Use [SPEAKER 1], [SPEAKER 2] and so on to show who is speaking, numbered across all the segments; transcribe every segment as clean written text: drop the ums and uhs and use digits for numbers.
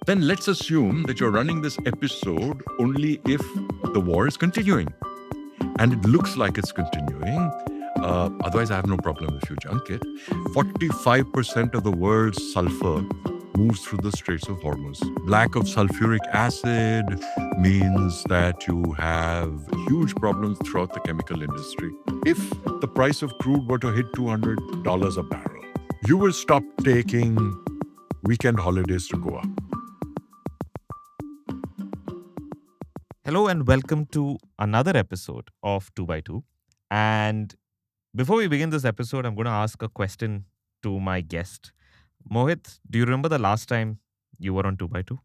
[SPEAKER 1] then let's assume that you're running this episode only if the war is continuing. And it looks like it's continuing. Otherwise, I have no problem if you junk it. 45% of the world's sulfur moves through the Straits of Hormuz. Lack of sulfuric acid means that you have huge problems throughout the chemical industry. If the price of crude were to hit $200 a barrel, you will stop taking weekend holidays to Goa.
[SPEAKER 2] Hello and welcome to another episode of 2 by 2. And before we begin this episode, I'm going to ask a question to my guest. Mohit, do you remember the last time you were on 2 by 2?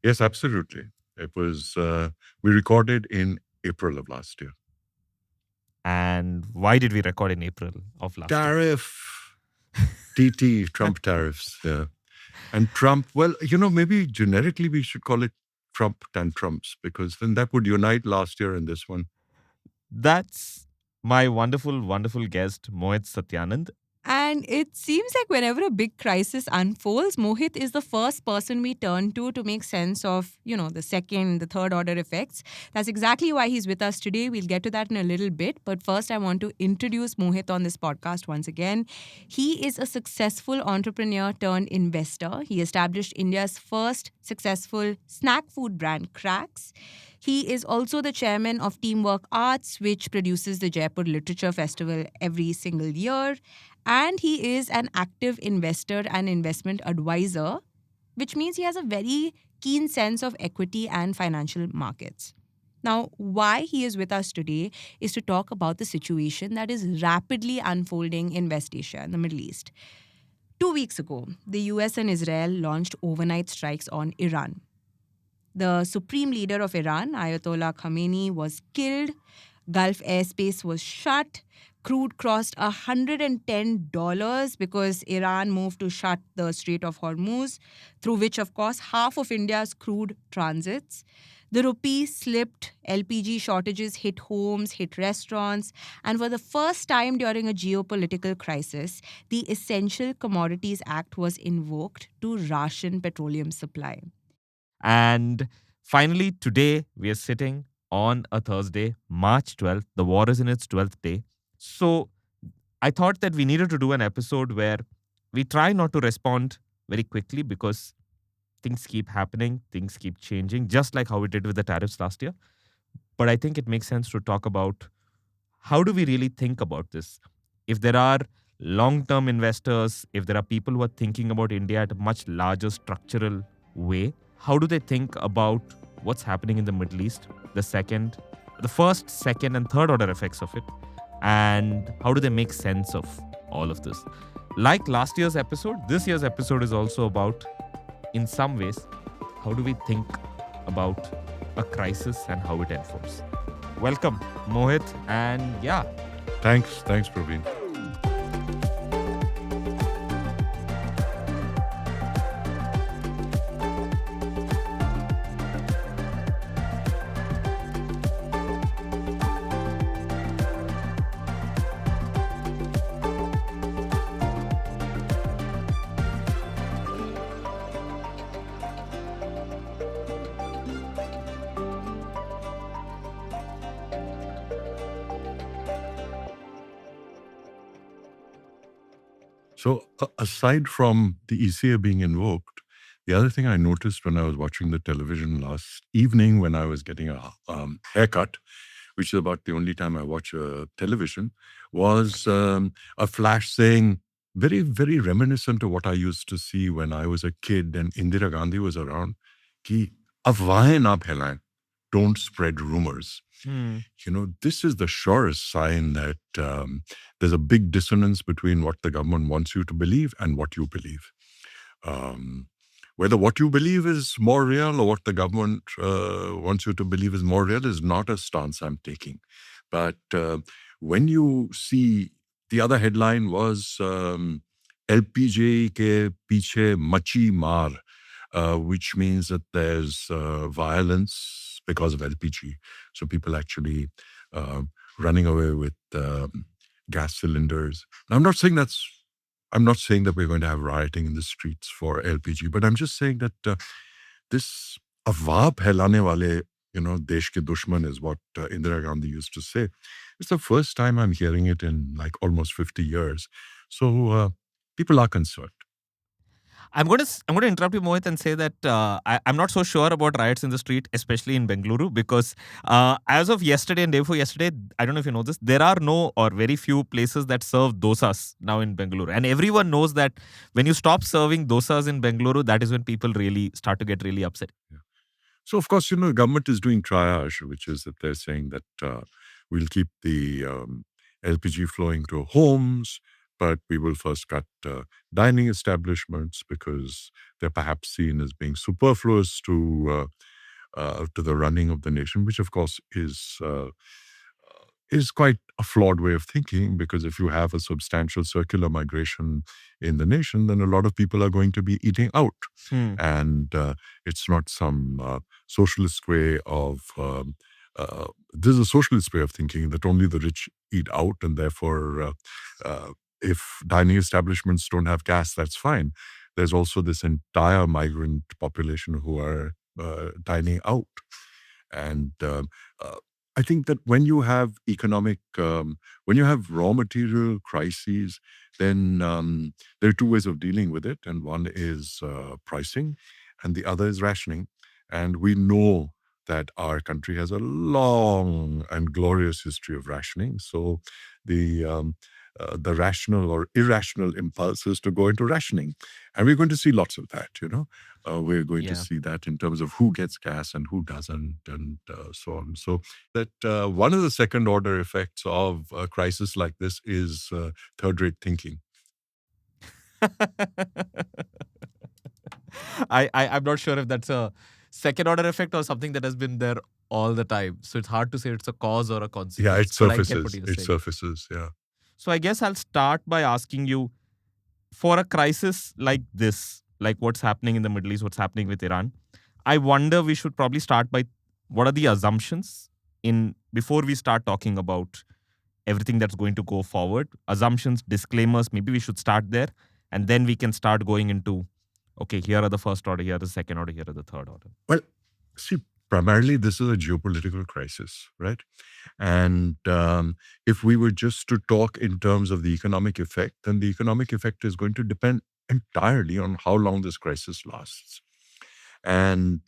[SPEAKER 1] Yes, absolutely. It was, we recorded in April of last year.
[SPEAKER 2] And why did we record in April of last year?
[SPEAKER 1] Tariff, TT, Trump tariffs. Yeah. And Trump, well, maybe generically we should call it Trump tantrums, because then that would unite last year and this one.
[SPEAKER 2] That's my wonderful, wonderful guest, Mohit Satyanand.
[SPEAKER 3] And it seems like whenever a big crisis unfolds, Mohit is the first person we turn to make sense of, the second, the third order effects. That's exactly why he's with us today. We'll get to that in a little bit. But first, I want to introduce Mohit on this podcast once again. He is a successful entrepreneur turned investor. He established India's first successful snack food brand, Cracks. He is also the chairman of Teamwork Arts, which produces the Jaipur Literature Festival every single year. And he is an active investor and investment advisor, which means he has a very keen sense of equity and financial markets. Now, why he is with us today is to talk about the situation that is rapidly unfolding in West Asia and the Middle East. 2 weeks ago, the US and Israel launched overnight strikes on Iran. The supreme leader of Iran, Ayatollah Khamenei, was killed. Gulf airspace was shut. Crude crossed $110 because Iran moved to shut the Strait of Hormuz, through which, of course, half of India's crude transits. The rupee slipped, LPG shortages hit homes, hit restaurants, and for the first time during a geopolitical crisis, the Essential Commodities Act was invoked to ration petroleum supply.
[SPEAKER 2] And finally, today we are sitting on a Thursday, March 12th. The war is in its 12th day. So I thought that we needed to do an episode where we try not to respond very quickly because things keep happening, things keep changing, just like how we did with the tariffs last year. But I think it makes sense to talk about how do we really think about this? If there are long-term investors, if there are people who are thinking about India at a much larger structural way, how do they think about what's happening in the Middle East, the first, second, and third order effects of it? And how do they make sense of all of this? Like last year's episode, this year's episode is also about, in some ways, how do we think about a crisis and how it unfolds. Welcome, Mohit, and yeah.
[SPEAKER 1] Thanks, Praveen. So aside from the ECA being invoked, the other thing I noticed when I was watching the television last evening when I was getting a haircut, which is about the only time I watch television, was a flash saying, very, very reminiscent of what I used to see when I was a kid and Indira Gandhi was around, ki afwahein na phailaएं, don't spread rumors. This is the surest sign that there's a big dissonance between what the government wants you to believe and what you believe. Whether what you believe is more real or what the government wants you to believe is more real is not a stance I'm taking. But when you see, the other headline was LPG ke piche machi maar, which means that there's violence because of LPG. So people actually running away with gas cylinders. Now, I'm not saying that we're going to have rioting in the streets for LPG, but I'm just saying that this afwah phailane wale, desh ke dushman is what Indira Gandhi used to say. It's the first time I'm hearing it in like almost 50 years. So people are concerned.
[SPEAKER 2] I'm going to interrupt you, Mohit, and say that I'm not so sure about riots in the street, especially in Bengaluru, because as of yesterday and day before yesterday, I don't know if you know this, there are no or very few places that serve dosas now in Bengaluru, and everyone knows that when you stop serving dosas in Bengaluru, that is when people really start to get really upset.
[SPEAKER 1] Yeah. So, of course, the government is doing triage, which is that they're saying that we'll keep the LPG flowing to homes, but we will first cut dining establishments because they're perhaps seen as being superfluous to the running of the nation, which, of course, is quite a flawed way of thinking, because if you have a substantial circular migration in the nation, then a lot of people are going to be eating out. And it's not some socialist way of... there's a socialist way of thinking that only the rich eat out, and therefore if dining establishments don't have gas, that's fine. There's also this entire migrant population who are dining out. And I think that when you have when you have raw material crises, then there are two ways of dealing with it. And one is pricing, and the other is rationing. And we know that our country has a long and glorious history of rationing. So the rational or irrational impulse is to go into rationing. And we're going to see lots of that, we're going to see that in terms of who gets gas and who doesn't, and so on. So that one of the second order effects of a crisis like this is third-rate thinking.
[SPEAKER 2] I'm not sure if that's a second order effect or something that has been there all the time. So it's hard to say it's a cause or a consequence.
[SPEAKER 1] Yeah, it surfaces. Yeah.
[SPEAKER 2] So I guess I'll start by asking you, for a crisis like this, like what's happening in the Middle East, what's happening with Iran, I wonder we should probably start by what are the assumptions before we start talking about everything that's going to go forward. Assumptions, disclaimers, maybe we should start there, and then we can start going into, okay, here are the first order, here are the second order, here are the third order.
[SPEAKER 1] Well, see, primarily this is a geopolitical crisis, right? And if we were just to talk in terms of the economic effect, then the economic effect is going to depend entirely on how long this crisis lasts. And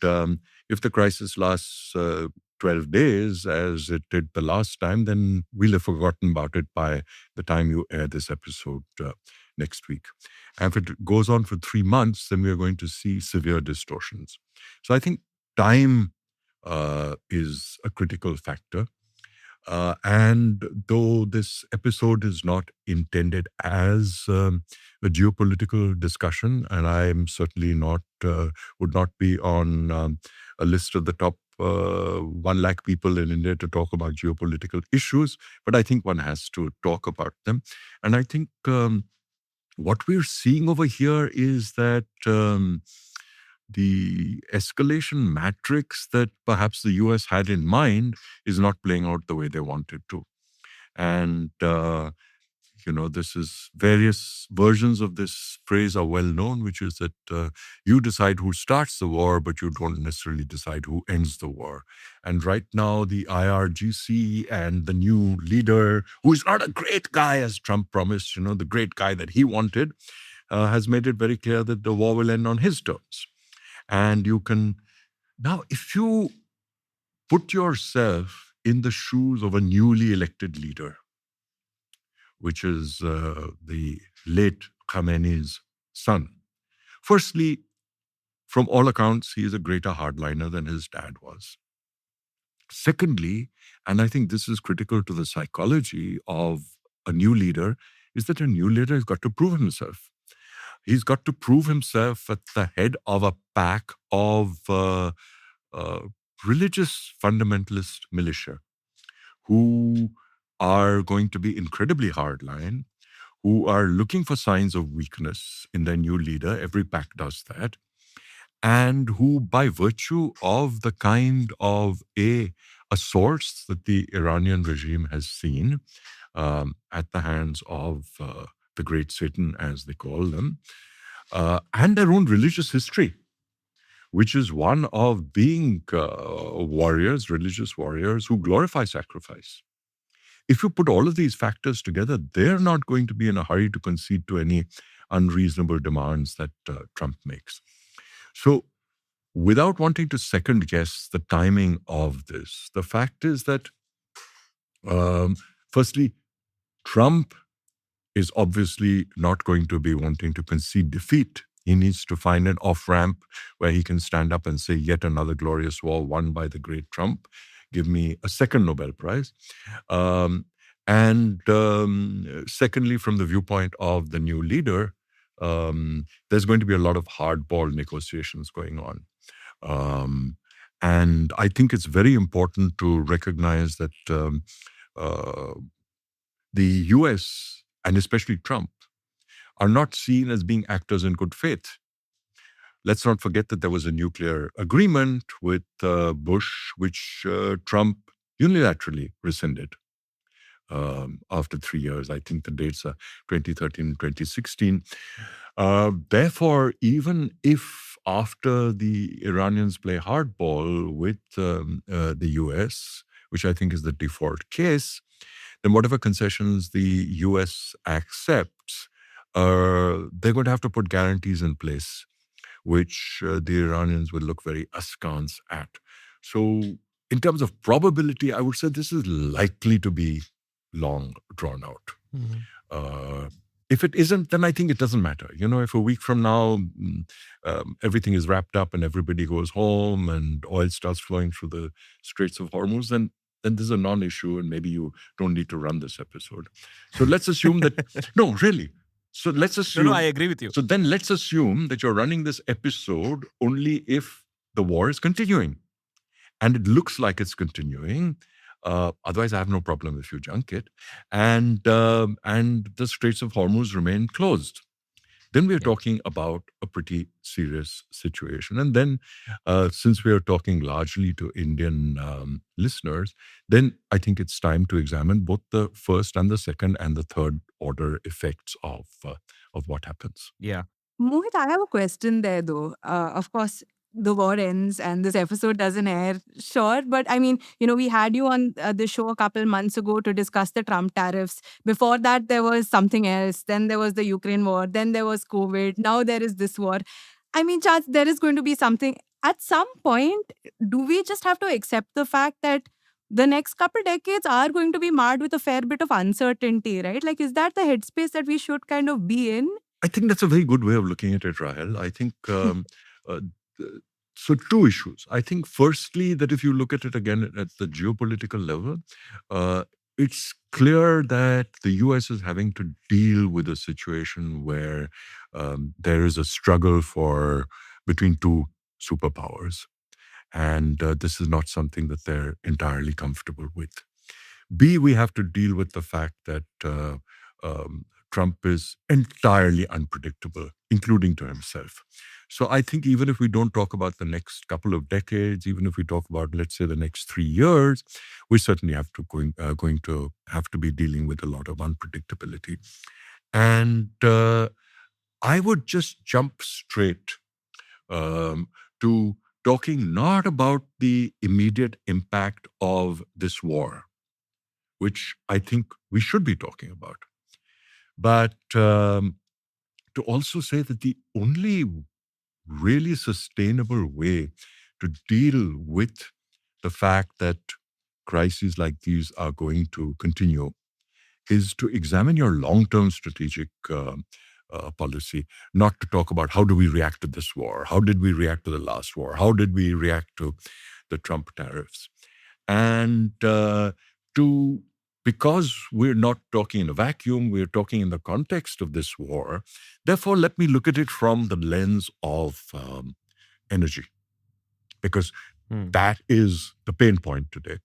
[SPEAKER 1] if the crisis lasts 12 days, as it did the last time, then we'll have forgotten about it by the time you air this episode next week. And if it goes on for 3 months, then we're going to see severe distortions. So I think time is a critical factor. And though this episode is not intended as a geopolitical discussion, and I'm certainly would not be on a list of the top 1 lakh people in India to talk about geopolitical issues, but I think one has to talk about them. And I think what we're seeing over here is that the escalation matrix that perhaps the US had in mind is not playing out the way they wanted to. And, this is various versions of this phrase are well known, which is that you decide who starts the war, but you don't necessarily decide who ends the war. And right now, the IRGC and the new leader, who is not a great guy, as Trump promised, the great guy that he wanted, has made it very clear that the war will end on his terms. And you can... Now, if you put yourself in the shoes of a newly elected leader, which is the late Khamenei's son. Firstly, from all accounts, he is a greater hardliner than his dad was. Secondly, and I think this is critical to the psychology of a new leader, is that a new leader has got to prove himself. He's got to prove himself at the head of a pack of religious fundamentalist militia who are going to be incredibly hardline, who are looking for signs of weakness in their new leader. Every pack does that. And who, by virtue of the kind of assaults that the Iranian regime has seen at the hands of the great Satan, as they call them, and their own religious history, which is one of being warriors, religious warriors who glorify sacrifice. If you put all of these factors together, they're not going to be in a hurry to concede to any unreasonable demands that Trump makes. So, without wanting to second guess the timing of this, the fact is that, firstly, Trump is obviously not going to be wanting to concede defeat. He needs to find an off-ramp where he can stand up and say, yet another glorious war won by the great Trump. Give me a second Nobel Prize. Secondly, from the viewpoint of the new leader, there's going to be a lot of hardball negotiations going on. And I think it's very important to recognize that the US, and especially Trump, are not seen as being actors in good faith. Let's not forget that there was a nuclear agreement with Bush, which Trump unilaterally rescinded after 3 years. I think the dates are 2013 and 2016. Therefore, even if after the Iranians play hardball with the US, which I think is the default case, then whatever concessions the US accepts, they're going to have to put guarantees in place, which the Iranians will look very askance at. So in terms of probability, I would say this is likely to be long drawn out. If it isn't, then I think it doesn't matter. If a week from now, everything is wrapped up and everybody goes home and oil starts flowing through the Straits of Hormuz, then this is a non-issue and maybe you don't need to run this episode. So let's assume that, no, really. So let's assume.
[SPEAKER 2] No, I agree with you.
[SPEAKER 1] So then let's assume that you're running this episode only if the war is continuing. And it looks like it's continuing. Otherwise, I have no problem if you junk it. And the Straits of Hormuz remain closed. Then we're talking about a pretty serious situation. And then, since we are talking largely to Indian listeners, then I think it's time to examine both the first and the second and the third order effects of what happens.
[SPEAKER 2] Yeah.
[SPEAKER 3] Mohit, I have a question there, though. Of course, the war ends and this episode doesn't air, sure. But I mean, we had you on the show a couple months ago to discuss the Trump tariffs. Before that, there was something else. Then there was the Ukraine war. Then there was COVID. Now there is this war. I mean, Chance, there is going to be something. At some point, do we just have to accept the fact that the next couple decades are going to be marred with a fair bit of uncertainty, right? Like, is that the headspace that we should kind of be in?
[SPEAKER 1] I think that's a very good way of looking at it, Rahel. I think, so two issues. I think firstly, that if you look at it again at the geopolitical level, it's clear that the US is having to deal with a situation where there is a struggle between two superpowers. And this is not something that they're entirely comfortable with. B, we have to deal with the fact that Trump is entirely unpredictable, including to himself. So I think even if we don't talk about the next couple of decades, even if we talk about, let's say, the next 3 years, we certainly have to going to have to be dealing with a lot of unpredictability. And I would just jump straight to talking not about the immediate impact of this war, which I think we should be talking about, but to also say that the only really sustainable way to deal with the fact that crises like these are going to continue is to examine your long-term strategic policy, not to talk about how do we react to this war, how did we react to the last war, how did we react to the Trump tariffs. And because we're not talking in a vacuum, we're talking in the context of this war, therefore let me look at it from the lens of energy, because that is the pain point today.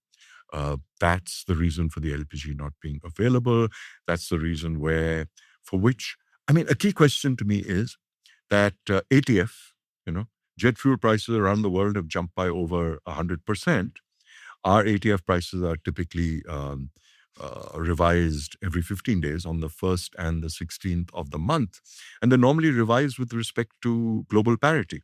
[SPEAKER 1] That's the reason for the LPG not being available. That's the reason for which, I mean, a key question to me is that ATF, jet fuel prices around the world have jumped by over 100%. Our ATF prices are typically revised every 15 days on the 1st and the 16th of the month. And they're normally revised with respect to global parity.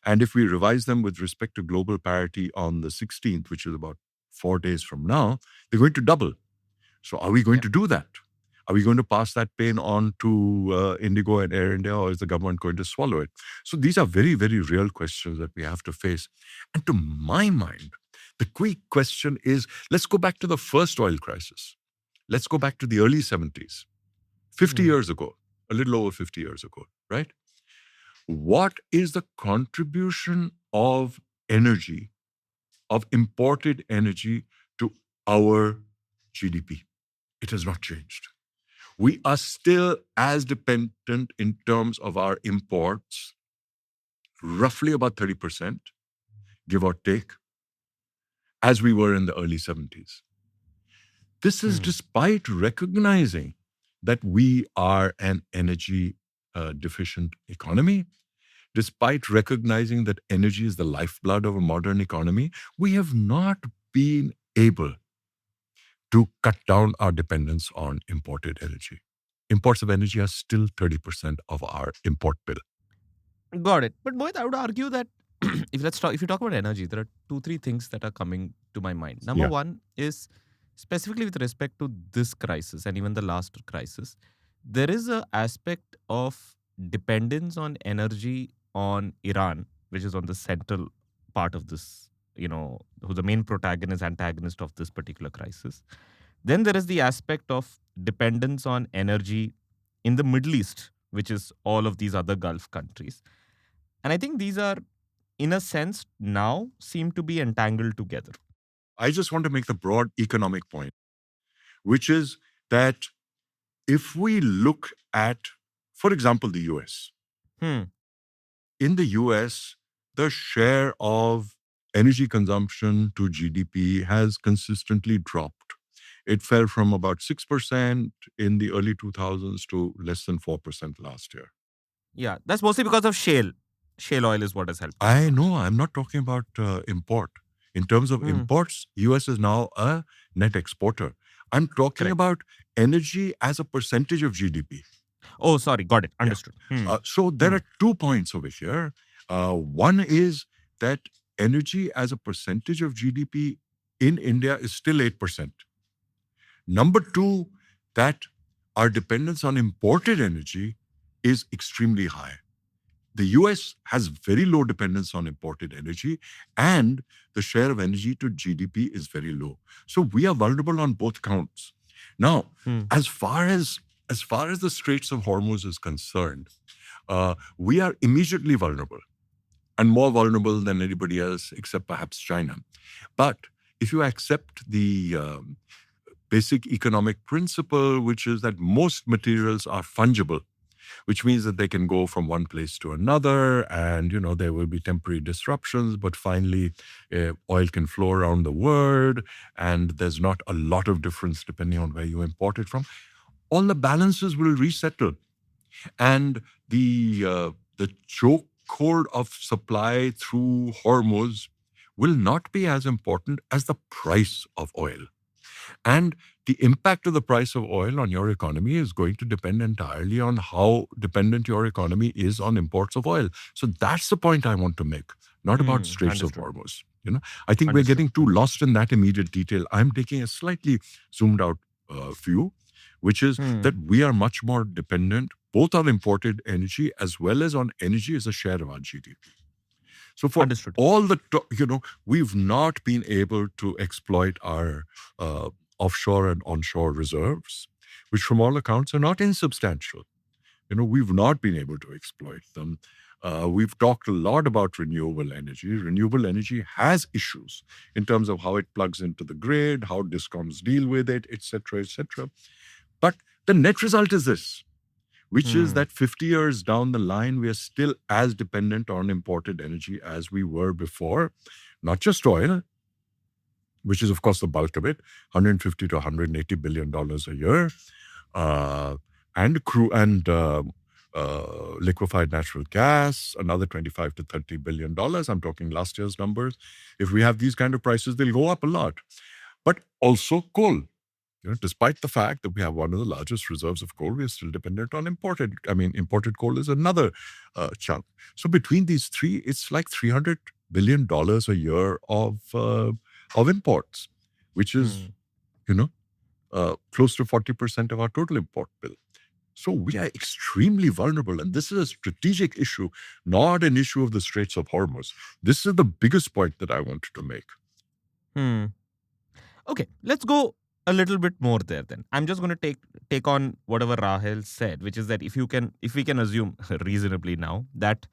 [SPEAKER 1] And if we revise them with respect to global parity on the 16th, which is about 4 days from now, they're going to double. So are we going to do that? Are we going to pass that pain on to Indigo and Air India, or is the government going to swallow it? So these are very, very real questions that we have to face. And to my mind, the quick question is, let's go back to the first oil crisis. Let's go back to the early 70s, 50 years ago, a little over 50 years ago, right? What is the contribution of energy, of imported energy to our GDP? It has not changed. We are still as dependent in terms of our imports, roughly about 30%, give or take, as we were in the early 70s. This is despite recognizing that we are an energy deficient economy, despite recognizing that energy is the lifeblood of a modern economy. We have not been able to cut down our dependence on imported energy. Imports of energy are still 30% of our import bill.
[SPEAKER 2] Got it. But Mohit, I would argue that if you talk about energy, there are 2-3 things that are coming to my mind. Number one is specifically with respect to this crisis and even the last crisis, there is an aspect of dependence on energy on Iran, which is on the central part of this, who's the main protagonist, antagonist of this particular crisis. Then there is the aspect of dependence on energy in the Middle East, which is all of these other Gulf countries. And I think these are, in a sense, now seem to be entangled together.
[SPEAKER 1] I just want to make the broad economic point, which is that if we look at, for example, the US, in the US, the share of energy consumption to GDP has consistently dropped. It fell from about 6% in the early 2000s to less than 4% last year.
[SPEAKER 2] Yeah, that's mostly because of shale. Shale oil is what has helped.
[SPEAKER 1] I know. I'm not talking about import. In terms of imports, US is now a net exporter. I'm talking about energy as a percentage of GDP.
[SPEAKER 2] Oh, sorry. Got it. Understood.
[SPEAKER 1] So there are 2 points over here. One is that energy as a percentage of GDP in India is still 8%. Number two, that our dependence on imported energy is extremely high. The US has very low dependence on imported energy, and the share of energy to GDP is very low. So we are vulnerable on both counts. Now, as far as the Straits of Hormuz is concerned, we are immediately vulnerable, and more vulnerable than anybody else except perhaps China. But if you accept the basic economic principle, which is that most materials are fungible, which means that they can go from one place to another, and there will be temporary disruptions, but finally oil can flow around the world, and there's not a lot of difference depending on where you import it from. All the balances will resettle, and the chokehold of supply through Hormuz will not be as important as the price of oil. And the impact of the price of oil on your economy is going to depend entirely on how dependent your economy is on imports of oil. So that's the point I want to make, not about Straits of Hormuz. I think we're getting too lost in that immediate detail. I'm taking a slightly zoomed out view, which is that we are much more dependent both on imported energy as well as on energy as a share of our GDP. So for all the, we've not been able to exploit our offshore and onshore reserves, which from all accounts are not insubstantial. We've not been able to exploit them. We've talked a lot about renewable energy. Renewable energy has issues in terms of how it plugs into the grid, how discoms deal with it, etc., etc. But the net result is this, which is that 50 years down the line, we are still as dependent on imported energy as we were before. Not just oil, which is, of course, the bulk of it, $150 to $180 billion a year, and crude and liquefied natural gas, another $25 to $30 billion. I'm talking last year's numbers. If we have these kind of prices, they'll go up a lot. But also coal. Despite the fact that we have one of the largest reserves of coal, we are still dependent on imported. Imported coal is another chunk. So between these three, it's like $300 billion a year of imports, which is, close to 40% of our total import bill. So we are extremely vulnerable. And this is a strategic issue, not an issue of the Straits of Hormuz. This is the biggest point that I wanted to make.
[SPEAKER 2] Okay, let's go a little bit more there then. I'm just going to take on whatever Rahel said, which is that if we can assume reasonably now that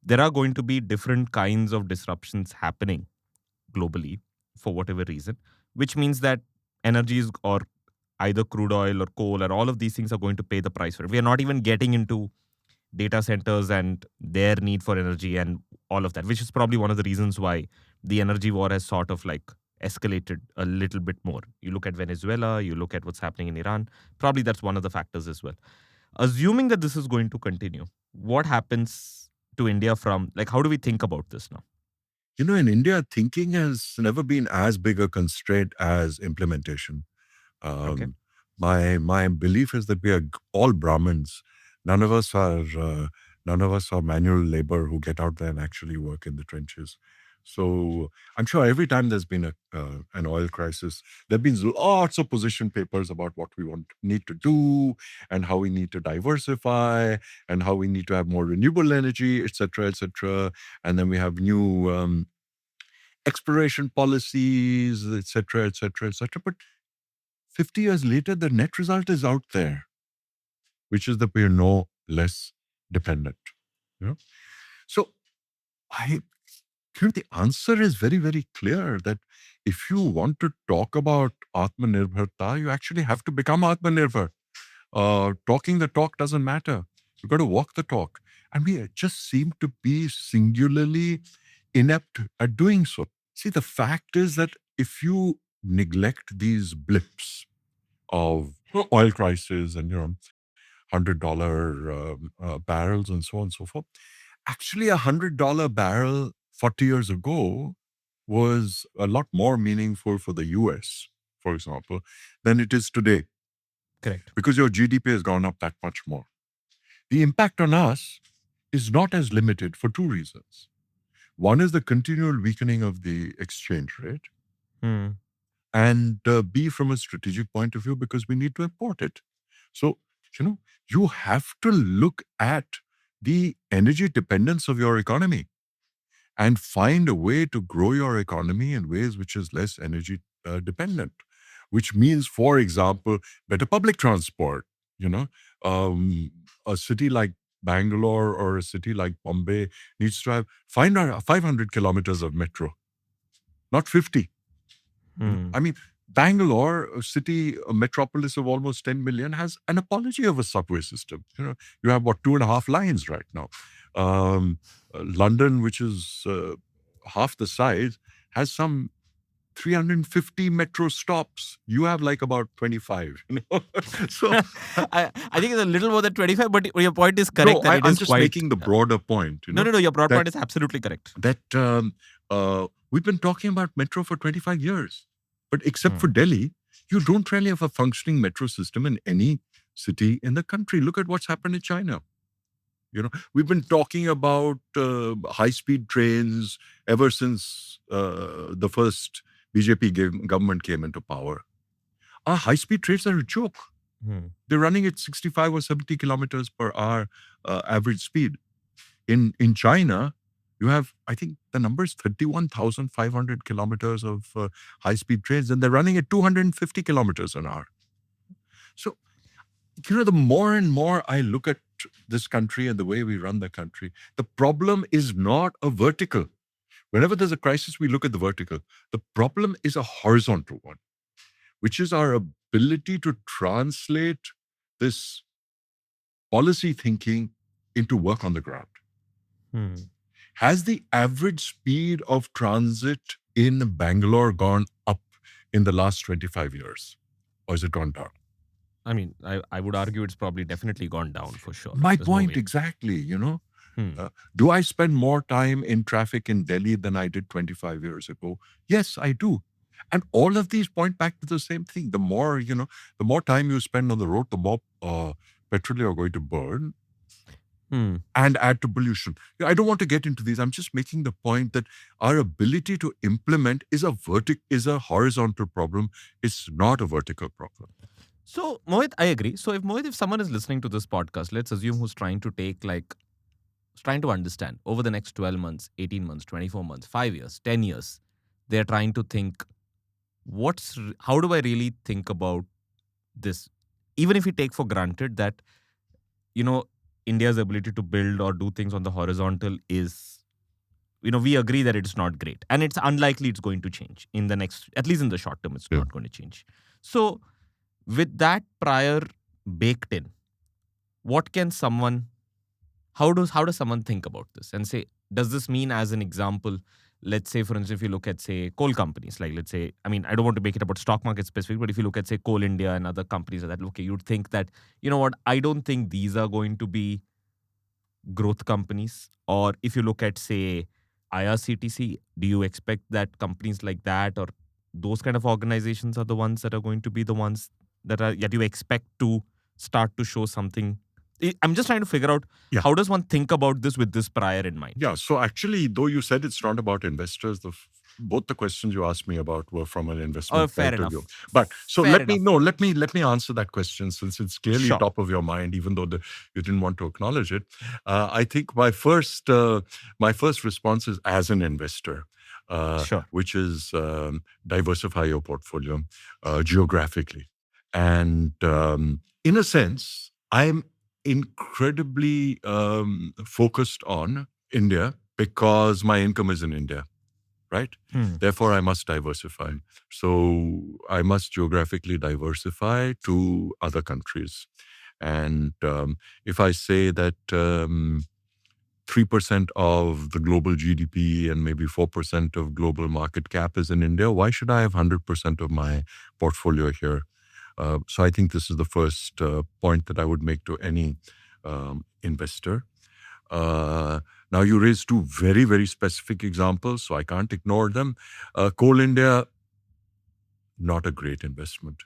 [SPEAKER 2] there are going to be different kinds of disruptions happening globally for whatever reason, which means that energies or either crude oil or coal or all of these things are going to pay the price for it. We are not even getting into data centers and their need for energy and all of that, which is probably one of the reasons why the energy war has sort of like escalated a little bit more. You look at Venezuela, you look at what's happening in Iran, probably that's one of the factors as well. Assuming that this is going to continue, what happens to India from, like, how do we think about this now?
[SPEAKER 1] In India, thinking has never been as big a constraint as implementation.
[SPEAKER 2] Okay.
[SPEAKER 1] My belief is that we are all Brahmins. None of us are manual labor who get out there and actually work in the trenches. So I'm sure every time there's been an oil crisis, there've been lots of position papers about what we need to do and how we need to diversify and how we need to have more renewable energy, etc., etc. And then we have new exploration policies, etc., etc., etc. But 50 years later, the net result is out there, which is that we are no less dependent. So the answer is very, very clear that if you want to talk about Atmanirbharta, you actually have to become Atmanirbhar. Talking the talk doesn't matter. You've got to walk the talk. And we just seem to be singularly inept at doing so. See, the fact is that if you neglect these blips of oil crisis and $100 barrels and so on and so forth, actually $100 barrel 40 years ago was a lot more meaningful for the US, for example, than it is today.
[SPEAKER 2] Correct.
[SPEAKER 1] Because your GDP has gone up that much more. The impact on us is not as limited for two reasons. One is the continual weakening of the exchange rate, and B, from a strategic point of view, because we need to import it. So, you have to look at the energy dependence of your economy and find a way to grow your economy in ways which is less energy dependent, which means, for example, better public transport. A city like Bangalore or a city like Bombay needs to have 500 kilometers of metro, not 50. Bangalore, a metropolis of almost 10 million, has an apology of a subway system. You have 2.5 lines right now. London, which is half the size, has some 350 metro stops. You have like about 25. So
[SPEAKER 2] I think it's a little more than 25, but your point is correct.
[SPEAKER 1] No, I'm just making the broader point.
[SPEAKER 2] No, your broad point is absolutely correct.
[SPEAKER 1] That we've been talking about metro for 25 years. But except for Delhi, you don't really have a functioning metro system in any city in the country. Look at what's happened in China. We've been talking about high-speed trains ever since the first BJP government came into power. Our high-speed trains are a joke. They're running at 65 or 70 kilometers per hour average speed. In China, you have, I think the number is 31,500 kilometers of high-speed trains, and they're running at 250 kilometers an hour. So, the more and more I look at this country and the way we run the country, the problem is not a vertical. Whenever there's a crisis, we look at the vertical. The problem is a horizontal one, which is our ability to translate this policy thinking into work on the ground. Has the average speed of transit in Bangalore gone up in the last 25 years? Or has it gone down?
[SPEAKER 2] I would argue it's probably definitely gone down for sure.
[SPEAKER 1] My point exactly, do I spend more time in traffic in Delhi than I did 25 years ago? Yes, I do. And all of these point back to the same thing. The more, the more time you spend on the road, the more petrol you're going to burn and add to pollution. I don't want to get into these. I'm just making the point that our ability to implement is a horizontal problem. It's not a vertical problem.
[SPEAKER 2] So, Mohit, I agree. So, if someone is listening to this podcast, let's assume who's trying to understand over the next 12 months, 18 months, 24 months, 5 years, 10 years, they're trying to think, how do I really think about this? Even if we take for granted that, India's ability to build or do things on the horizontal is, we agree that it's not great. And it's unlikely it's going to change in the next, at least in the short term, it's not going to change. So, with that prior baked in, how does someone think about this and say, does this mean, as an example, let's say, for instance, if you look at, say, coal companies, like, let's say, I mean, I don't want to make it about stock market specific, but if you look at, say, Coal India and other companies like that, okay, you'd think that, you know what, I don't think these are going to be growth companies. Or if you look at, say, IRCTC, do you expect that companies like that or those kind of organizations are the ones that are going to be the ones that you expect to start to show something? I'm just trying to figure out, how does one think about this with this prior in mind?
[SPEAKER 1] Yeah. So actually, though you said it's not about investors, both the questions you asked me about were from an investment
[SPEAKER 2] fair
[SPEAKER 1] point
[SPEAKER 2] enough.
[SPEAKER 1] of view. But so
[SPEAKER 2] Fair
[SPEAKER 1] let me answer that question, since it's clearly
[SPEAKER 2] Sure.
[SPEAKER 1] top of your mind, even though you didn't want to acknowledge it. I think my first response is as an investor.
[SPEAKER 2] Sure.
[SPEAKER 1] Which is diversify your portfolio geographically. And in a sense, I'm incredibly focused on India because my income is in India, right? Therefore, I must diversify. So I must geographically diversify to other countries. And if I say that 3% of the global GDP and maybe 4% of global market cap is in India, why should I have 100% of my portfolio here? So I think this is the first point that I would make to any investor. Now, you raised two very, very specific examples, so I can't ignore them. Coal India, not a great investment.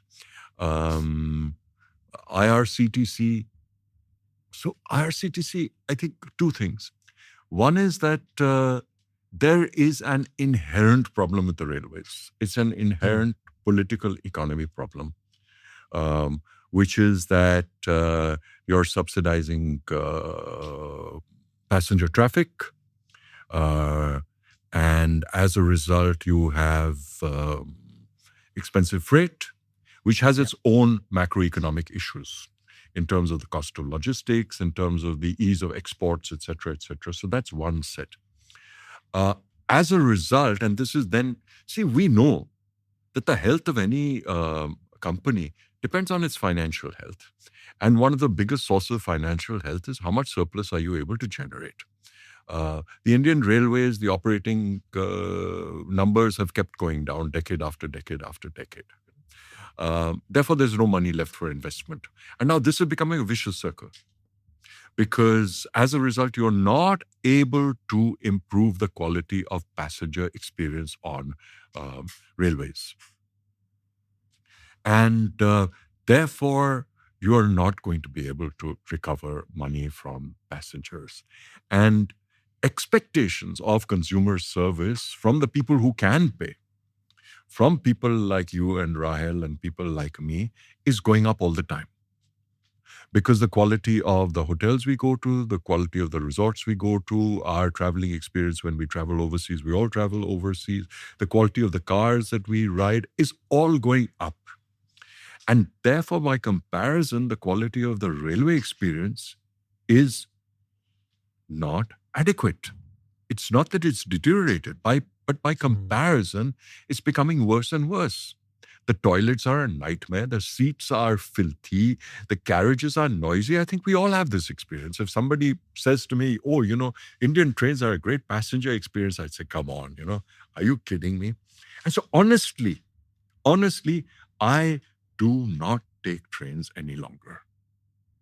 [SPEAKER 1] IRCTC. So IRCTC, I think two things. One is that there is an inherent problem with the railways. It's an inherent political economy problem. Which is that you're subsidizing passenger traffic. And as a result, you have expensive freight, which has its own macroeconomic issues in terms of the cost of logistics, in terms of the ease of exports, et cetera, et cetera. So that's one set. As a result, and this is then, we know that the health of any company depends on its financial health. And one of the biggest sources of financial health is how much surplus are you able to generate. The Indian Railways, the operating numbers have kept going down decade after decade after decade. Therefore, there's no money left for investment. And now this is becoming a vicious circle. Because as a result, you're not able to improve the quality of passenger experience on railways. And therefore, you are not going to be able to recover money from passengers. And expectations of consumer service from the people who can pay, from people like you and Rahel and people like me, is going up all the time. Because the quality of the hotels we go to, the quality of the resorts we go to, our traveling experience when we travel overseas, we all travel overseas, the quality of the cars that we ride is all going up. And therefore, by comparison, the quality of the railway experience is not adequate. It's not that it's deteriorated, but by comparison, it's becoming worse and worse. The toilets are a nightmare. The seats are filthy. The carriages are noisy. I think we all have this experience. If somebody says to me, oh, Indian trains are a great passenger experience, I'd say, come on, are you kidding me? And so honestly, I do not take trains any longer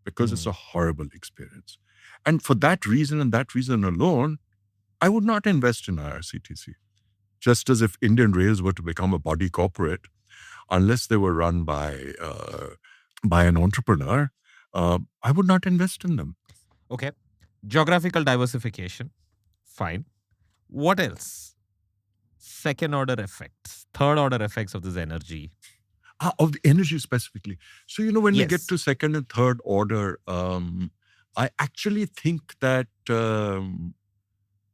[SPEAKER 1] because it's a horrible experience. And for that reason and that reason alone, I would not invest in IRCTC. Just as if Indian Rails were to become a body corporate, unless they were run by an entrepreneur, I would not invest in them.
[SPEAKER 2] Okay. Geographical diversification. Fine. What else? Second order effects, third order effects of this energy.
[SPEAKER 1] Of the energy specifically. So, when we get
[SPEAKER 2] Yes.
[SPEAKER 1] to second and third order, I actually think that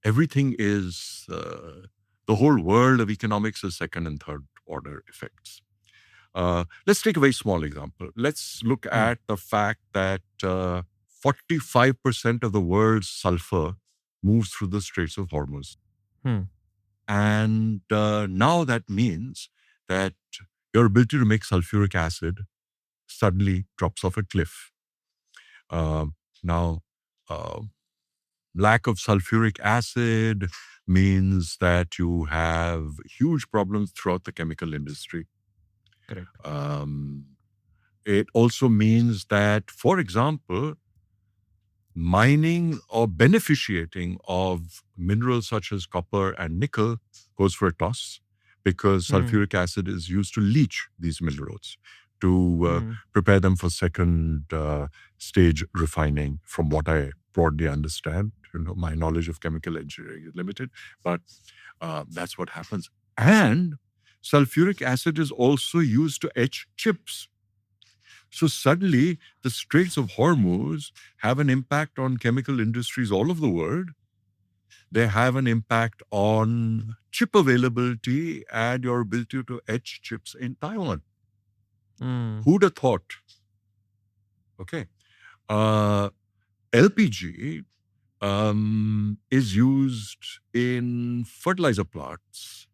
[SPEAKER 1] everything is, the whole world of economics is second and third order effects. Let's take a very small example. Let's look at the fact that 45% of the world's sulfur moves through the Straits of Hormuz.
[SPEAKER 2] Hmm.
[SPEAKER 1] And now that means that your ability to make sulfuric acid suddenly drops off a cliff. Now, lack of sulfuric acid means that you have huge problems throughout the chemical industry.
[SPEAKER 2] Correct.
[SPEAKER 1] It also means that, for example, mining or beneficiating of minerals such as copper and nickel goes for a toss, because sulfuric acid is used to leach these minerals to prepare them for second stage refining, from what I broadly understand. My knowledge of chemical engineering is limited, but that's what happens. And sulfuric acid is also used to etch chips. So suddenly, the Straits of Hormuz have an impact on chemical industries all over the world. They have an impact on chip availability and your ability to etch chips in Taiwan. Who'd have thought? Okay. LPG is used in fertilizer plants.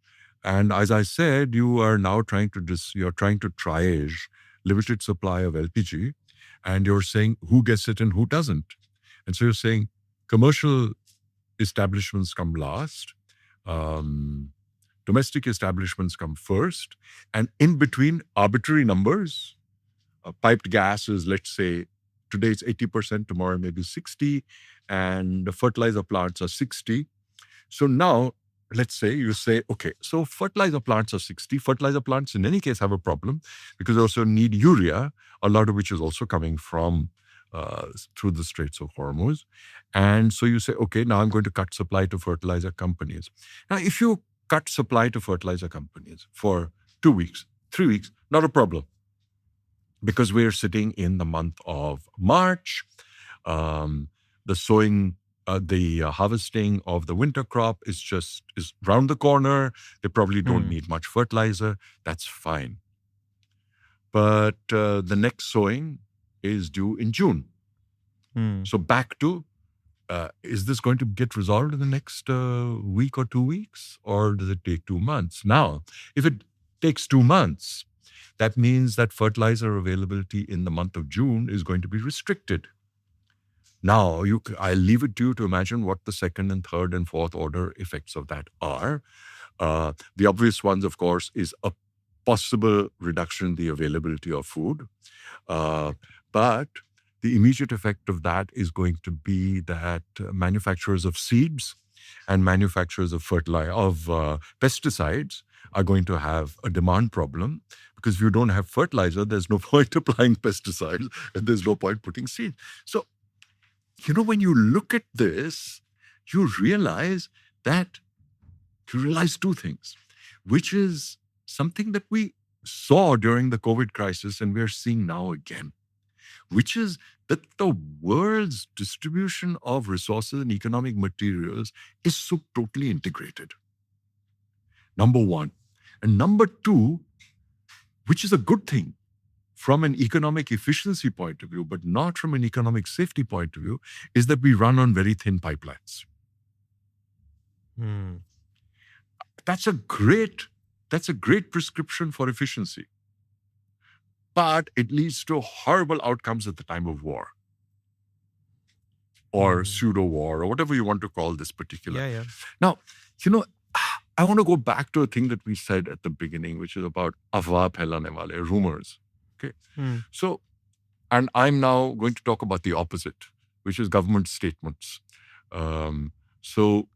[SPEAKER 1] And as I said, you are now trying to triage limited supply of LPG, and you're saying who gets it and who doesn't. And so you're saying commercial establishments come last, domestic establishments come first, and in between, arbitrary numbers. Piped gas is, let's say, today it's 80%, tomorrow maybe 60%, and the fertilizer plants are 60%. So now, let's say you say, okay, so fertilizer plants are 60%. Fertilizer plants in any case have a problem because they also need urea, a lot of which is also coming from through the Straits of Hormuz. And so you say, okay, now I'm going to cut supply to fertilizer companies. Now, if you cut supply to fertilizer companies for 2 weeks, 3 weeks, not a problem, because we're sitting in the month of March. The sowing, the harvesting of the winter crop is round the corner. They probably don't need much fertilizer. That's fine. But the next sowing is due in June. So back to, is this going to get resolved in the next week or 2 weeks? Or does it take 2 months? Now, if it takes 2 months, that means that fertilizer availability in the month of June is going to be restricted. Now, I'll leave it to you to imagine what the second and third and fourth order effects of that are. The obvious ones, of course, is a possible reduction in the availability of food. But the immediate effect of that is going to be that manufacturers of seeds and manufacturers of pesticides are going to have a demand problem, because if you don't have fertilizer, there's no point applying pesticides and there's no point putting seeds. So, when you look at this, you realize two things, which is something that we saw during the COVID crisis and we're seeing now again, which is that the world's distribution of resources and economic materials is so totally integrated. Number one. And number two, which is a good thing from an economic efficiency point of view, but not from an economic safety point of view, is that we run on very thin pipelines. That's a great prescription for efficiency. But it leads to horrible outcomes at the time of war, or pseudo-war, or whatever you want to call this particular.
[SPEAKER 2] Yeah.
[SPEAKER 1] Now, I want to go back to a thing that we said at the beginning, which is about afwah phailane wale, rumors. Okay. So, and I'm now going to talk about the opposite, which is government statements. So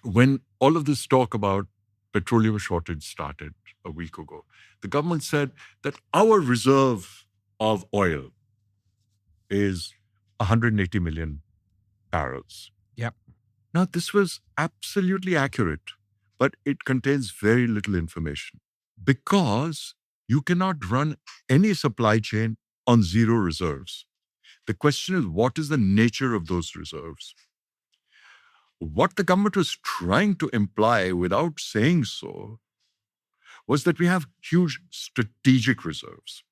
[SPEAKER 1] when all of this talk about petroleum shortage started a week ago. The government said that our reserve of oil is 180 million barrels.
[SPEAKER 2] Yep.
[SPEAKER 1] Now, this was absolutely accurate, but it contains very little information because you cannot run any supply chain on zero reserves. The question is, what is the nature of those reserves? What the government was trying to imply without saying so was that we have huge strategic reserves,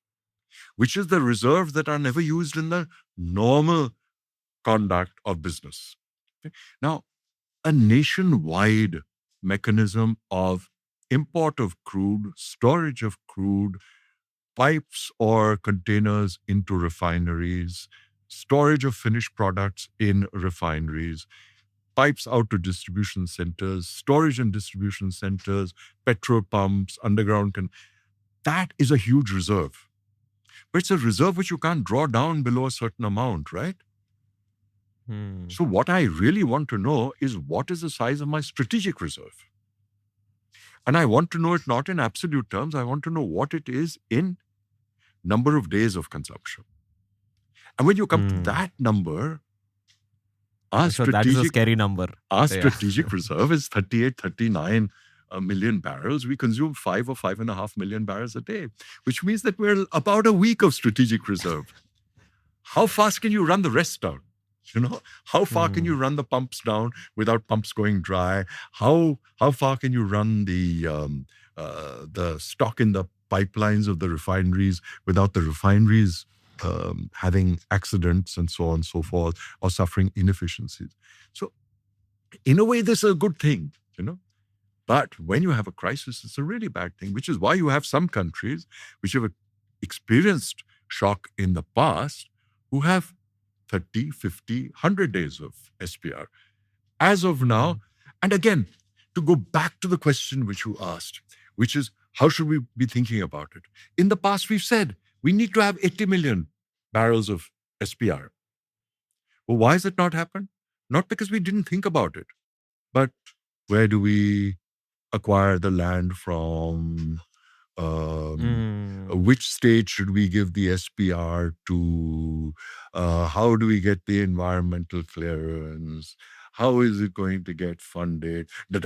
[SPEAKER 1] which is the reserves that are never used in the normal conduct of business. Okay? Now, a nationwide mechanism of import of crude, storage of crude, pipes or containers into refineries, storage of finished products in refineries, pipes out to distribution centers, storage and distribution centers, petrol pumps, underground. That is a huge reserve. But it's a reserve which you can't draw down below a certain amount, right? So what I really want to know is what is the size of my strategic reserve? And I want to know it not in absolute terms. I want to know what it is in number of days of consumption. And when you come to that number, our
[SPEAKER 2] So that is a scary number.
[SPEAKER 1] Our strategic reserve is 38, 39 million barrels. We consume 5 or 5.5 million barrels a day, which means that we're about a week of strategic reserve. How fast can you run the rest down? How far can you run the pumps down without pumps going dry? How far can you run the stock in the pipelines of the refineries without the refineries having accidents and so on and so forth, or suffering inefficiencies? So, in a way, this is a good thing, But when you have a crisis, it's a really bad thing, which is why you have some countries which have experienced shock in the past who have 30, 50, 100 days of SPR. As of now, and again, to go back to the question which you asked, which is how should we be thinking about it? In the past, we've said we need to have 80 million barrels of SPR. Well, why has it not happened? Not because we didn't think about it, but where do we acquire the land from? Which state should we give the SPR to? How do we get the environmental clearance? How is it going to get funded? The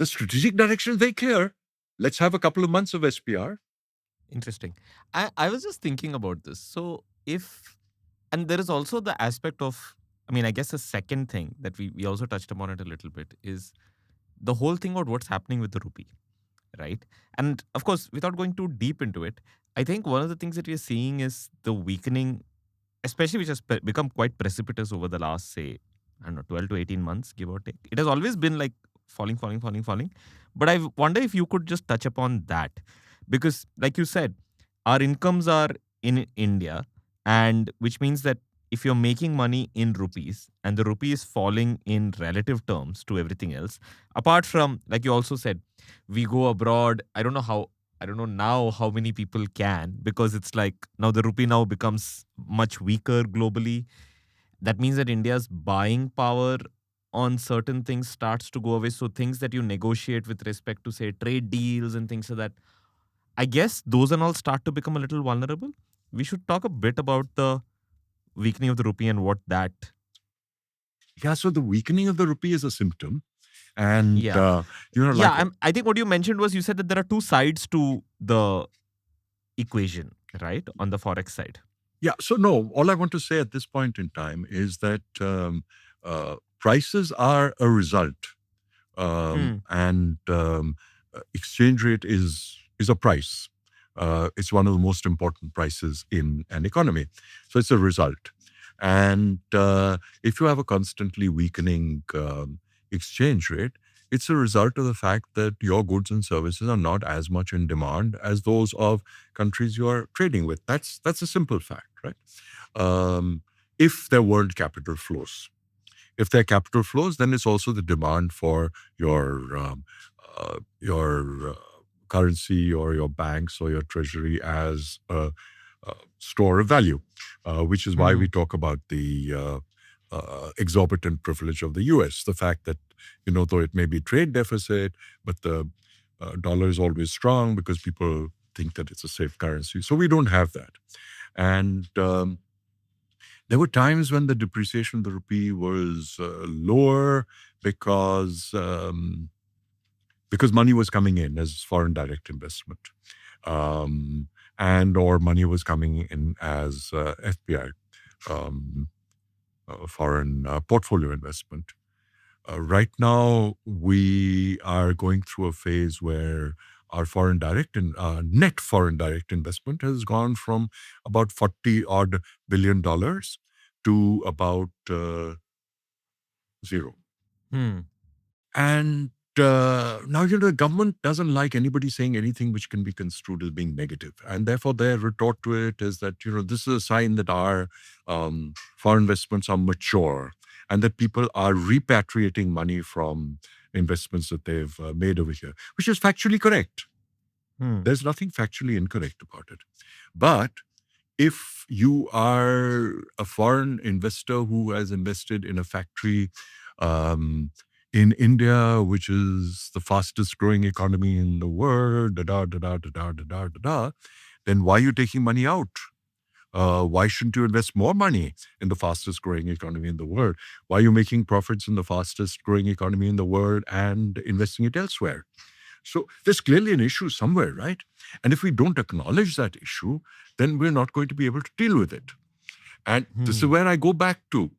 [SPEAKER 1] strategic direction is very clear. Let's have a couple of months of SPR.
[SPEAKER 2] Interesting. I was just thinking about this. So and there is also the aspect of, I guess the second thing that we also touched upon it a little bit is the whole thing about what's happening with the rupee, right? And of course, without going too deep into it, I think one of the things that we're seeing is the weakening, especially which has become quite precipitous over the last, say, 12 to 18 months, give or take. It has always been like falling. But I wonder if you could just touch upon that. Because like you said, our incomes are in India, and which means that if you're making money in rupees and the rupee is falling in relative terms to everything else, apart from, like you also said, we go abroad. I don't know now how many people can, because it's like now the rupee now becomes much weaker globally. That means that India's buying power on certain things starts to go away. So things that you negotiate with respect to, say, trade deals and things like that, I guess those and all start to become a little vulnerable. We should talk a bit about the weakening of the rupee and what that.
[SPEAKER 1] Yeah, so the weakening of the rupee is a symptom. And,
[SPEAKER 2] I think what you mentioned was, you said that there are two sides to the equation, right? On the Forex side.
[SPEAKER 1] Yeah, so no, all I want to say at this point in time is that prices are a result. And exchange rate is a price. It's one of the most important prices in an economy. So it's a result. And if you have a constantly weakening exchange rate, it's a result of the fact that your goods and services are not as much in demand as those of countries you are trading with. That's a simple fact, right? If there weren't capital flows. If there are capital flows, then it's also the demand for your currency or your banks or your treasury as a store of value, which is why we talk about the exorbitant privilege of the US, the fact that though it may be trade deficit, but the dollar is always strong because people think that it's a safe currency. So we don't have that. And there were times when the depreciation of the rupee was lower because money was coming in as foreign direct investment, and or money was coming in as FPI, foreign portfolio investment. Right now, we are going through a phase where our foreign direct and net foreign direct investment has gone from about $40 billion to about zero. And now, the government doesn't like anybody saying anything which can be construed as being negative. And therefore, their retort to it is that, this is a sign that our foreign investments are mature and that people are repatriating money from investments that they've made over here, which is factually correct. There's nothing factually incorrect about it. But if you are a foreign investor who has invested in a factory in India, which is the fastest growing economy in the world, then why are you taking money out? Why shouldn't you invest more money in the fastest growing economy in the world? Why are you making profits in the fastest growing economy in the world and investing it elsewhere? So there's clearly an issue somewhere, right? And if we don't acknowledge that issue, then we're not going to be able to deal with it. And this is where I go back to.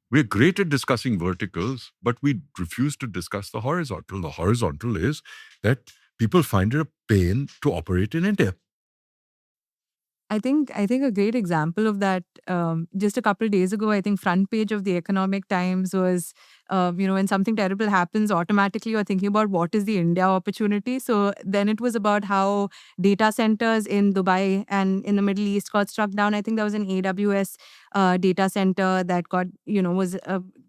[SPEAKER 1] We're great at discussing verticals, but we refuse to discuss the horizontal. The horizontal is that people find it a pain to operate in India.
[SPEAKER 3] I think a great example of that, just a couple of days ago, I think front page of the Economic Times was, when something terrible happens, automatically you're thinking about what is the India opportunity. So then it was about how data centers in Dubai and in the Middle East got struck down. I think there was an AWS data center that got, was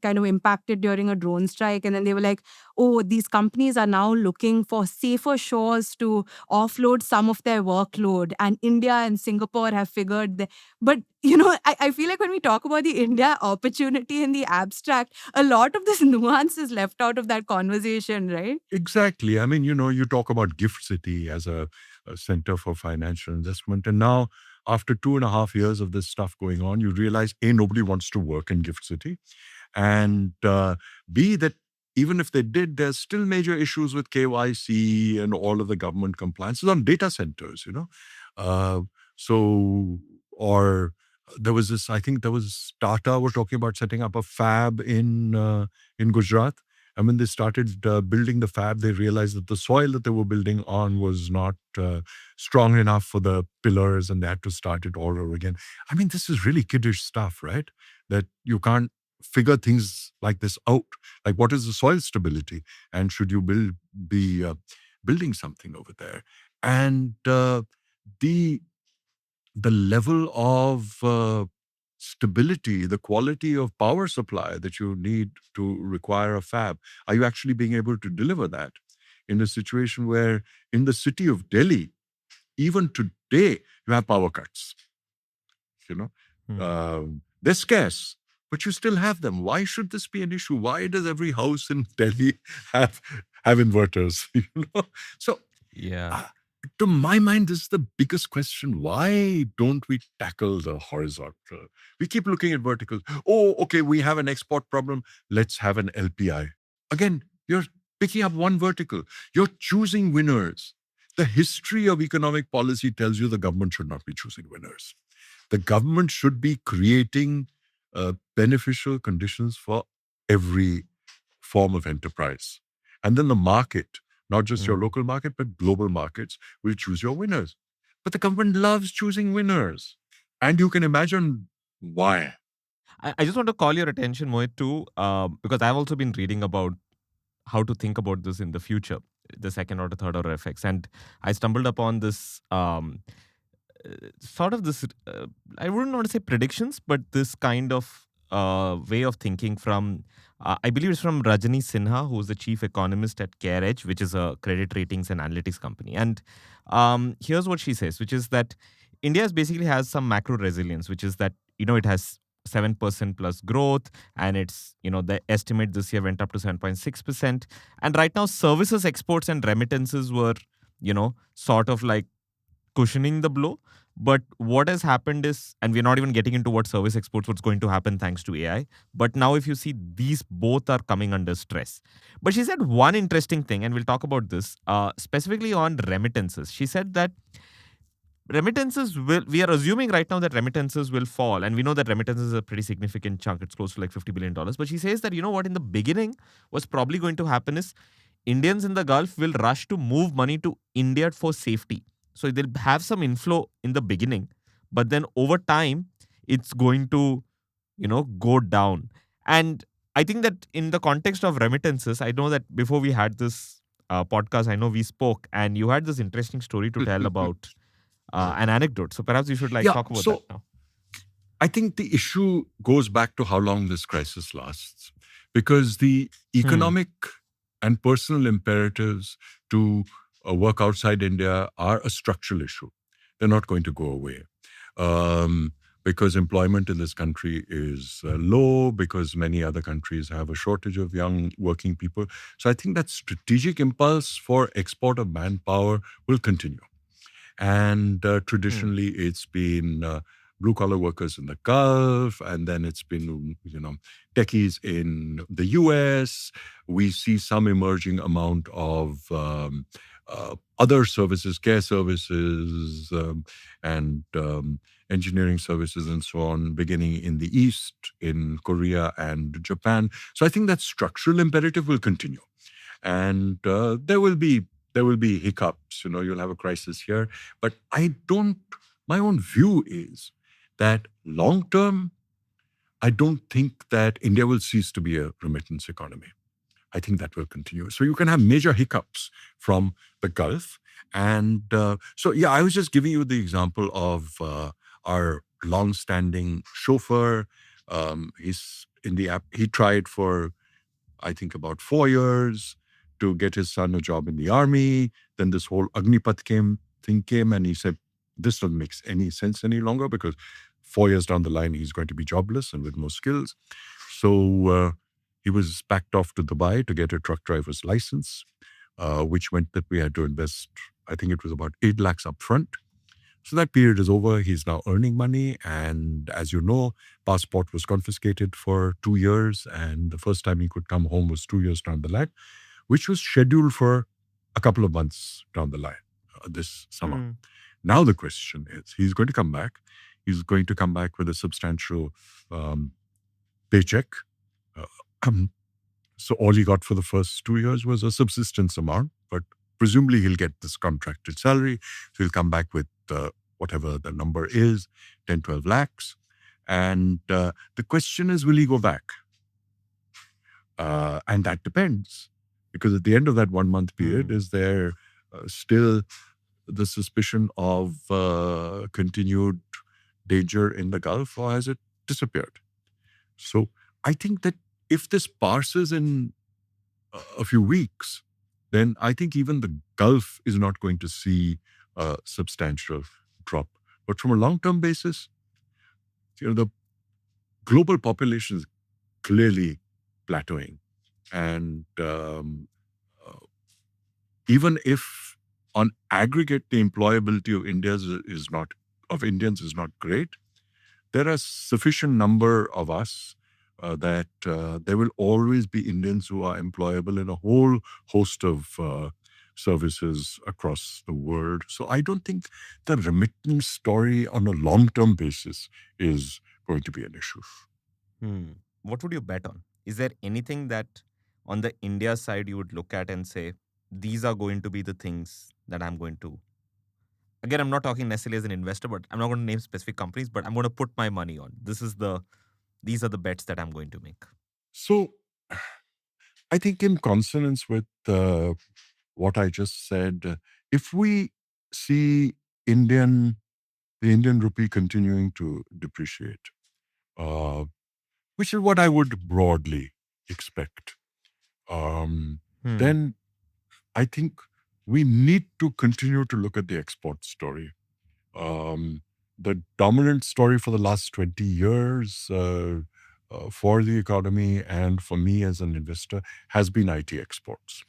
[SPEAKER 3] kind of impacted during a drone strike. And then they were like, oh, these companies are now looking for safer shores to offload some of their workload. And India and Singapore have figured that. But, I feel like when we talk about the India opportunity in the abstract, a lot of this nuance is left out of that conversation, right?
[SPEAKER 1] Exactly. I mean, you talk about Gift City as a center for financial investment. And now, after 2.5 years of this stuff going on, you realize, A, nobody wants to work in Gift City. And B, that even if they did, there's still major issues with KYC and all of the government compliances on data centers, Or there was this, I think there was Tata were talking about setting up a fab in Gujarat. And when they started building the fab, they realized that the soil that they were building on was not strong enough for the pillars, and they had to start it all over again. I mean, this is really kiddish stuff, right? That you can't figure things like this out. Like, what is the soil stability? And should you be building something over there? And the level of stability, the quality of power supply that you need to require a fab, are you actually being able to deliver that in a situation where in the city of Delhi, even today, you have power cuts? They're scarce, but you still have them. Why should this be an issue? Why does every house in Delhi have inverters? So,
[SPEAKER 2] Yeah.
[SPEAKER 1] To my mind, this is the biggest question. Why don't we tackle the horizontal? We keep looking at verticals. Oh, okay, we have an export problem. Let's have an LPI. Again, you're picking up one vertical. You're choosing winners. The history of economic policy tells you the government should not be choosing winners. The government should be creating beneficial conditions for every form of enterprise. And then the market, not just your local market, but global markets, will choose your winners. But the government loves choosing winners. And you can imagine why.
[SPEAKER 2] I just want to call your attention, Mohit, too, because I've also been reading about how to think about this in the future, the second order, third order effects. And I stumbled upon this sort of this, I wouldn't want to say predictions, but this kind of way of thinking from, I believe it's from Rajani Sinha, who's the chief economist at CareEdge, which is a credit ratings and analytics company. And here's what she says, which is that India basically has some macro resilience, which is that, it has 7% plus growth, and it's, the estimate this year went up to 7.6%. And right now, services exports and remittances were, sort of like cushioning the blow. But what has happened is, and we're not even getting into what service exports, what's going to happen thanks to AI. But now, if you see, these both are coming under stress. But she said one interesting thing, and we'll talk about this specifically on remittances. She said that we are assuming right now that remittances will fall. And we know that remittances is a pretty significant chunk. It's close to like $50 billion. But she says that, what, in the beginning, what's probably going to happen is Indians in the Gulf will rush to move money to India for safety. So they'll have some inflow in the beginning, but then over time, it's going to, go down. And I think that in the context of remittances, I know that before we had this podcast, I know we spoke, and you had this interesting story to tell about an anecdote. So perhaps you should
[SPEAKER 1] Yeah,
[SPEAKER 2] talk about
[SPEAKER 1] so
[SPEAKER 2] that now.
[SPEAKER 1] I think the issue goes back to how long this crisis lasts, because the economic and personal imperatives to work outside India are a structural issue. They're not going to go away. Because employment in this country is low, because many other countries have a shortage of young working people. So I think that strategic impulse for export of manpower will continue. And traditionally, it's been blue-collar workers in the Gulf, and then it's been, techies in the US. We see some emerging amount of other services, care services, and engineering services and so on, beginning in the East, in Korea and Japan. So I think that structural imperative will continue. And there will be hiccups. You'll have a crisis here. But my own view is that long term, I don't think that India will cease to be a remittance economy. I think that will continue. So you can have major hiccups from the Gulf. And I was just giving you the example of our long-standing chauffeur. He's in the app. He tried for, I think, about 4 years to get his son a job in the army. Then this whole Agnipath thing came, and he said, this doesn't make any sense any longer, because 4 years down the line, he's going to be jobless and with no skills. So he was packed off to Dubai to get a truck driver's license, which meant that we had to invest, I think it was about 8 lakhs up front. So that period is over. He's now earning money. And as you know, passport was confiscated for 2 years. And the first time he could come home was 2 years down the line, which was scheduled for a couple of months down the line this summer. Now the question is, he's going to come back. He's going to come back with a substantial paycheck. So all he got for the first 2 years was a subsistence amount, but presumably he'll get this contracted salary. So he'll come back with whatever the number is, 10, 12 lakhs. And the question is, will he go back? And that depends, because at the end of that 1 month period, is there still the suspicion of continued danger in the Gulf, or has it disappeared? So I think that if this passes in a few weeks, then I think even the Gulf is not going to see a substantial drop. But from a long-term basis, the global population is clearly plateauing. And even if on aggregate the employability of Indians is not great, there are sufficient number of us that there will always be Indians who are employable in a whole host of services across the world. So I don't think the remittance story on a long-term basis is going to be an issue.
[SPEAKER 2] What would you bet on? Is there anything that on the India side you would look at and say, these are going to be the things that I'm going to... Again, I'm not talking necessarily as an investor, but I'm not going to name specific companies, but I'm going to put my money on. These are the bets that I'm going to make.
[SPEAKER 1] So I think in consonance with what I just said, if we see the Indian rupee continuing to depreciate, which is what I would broadly expect, then I think we need to continue to look at the export story. the dominant story for the last 20 years for the economy and for me as an investor has been IT exports.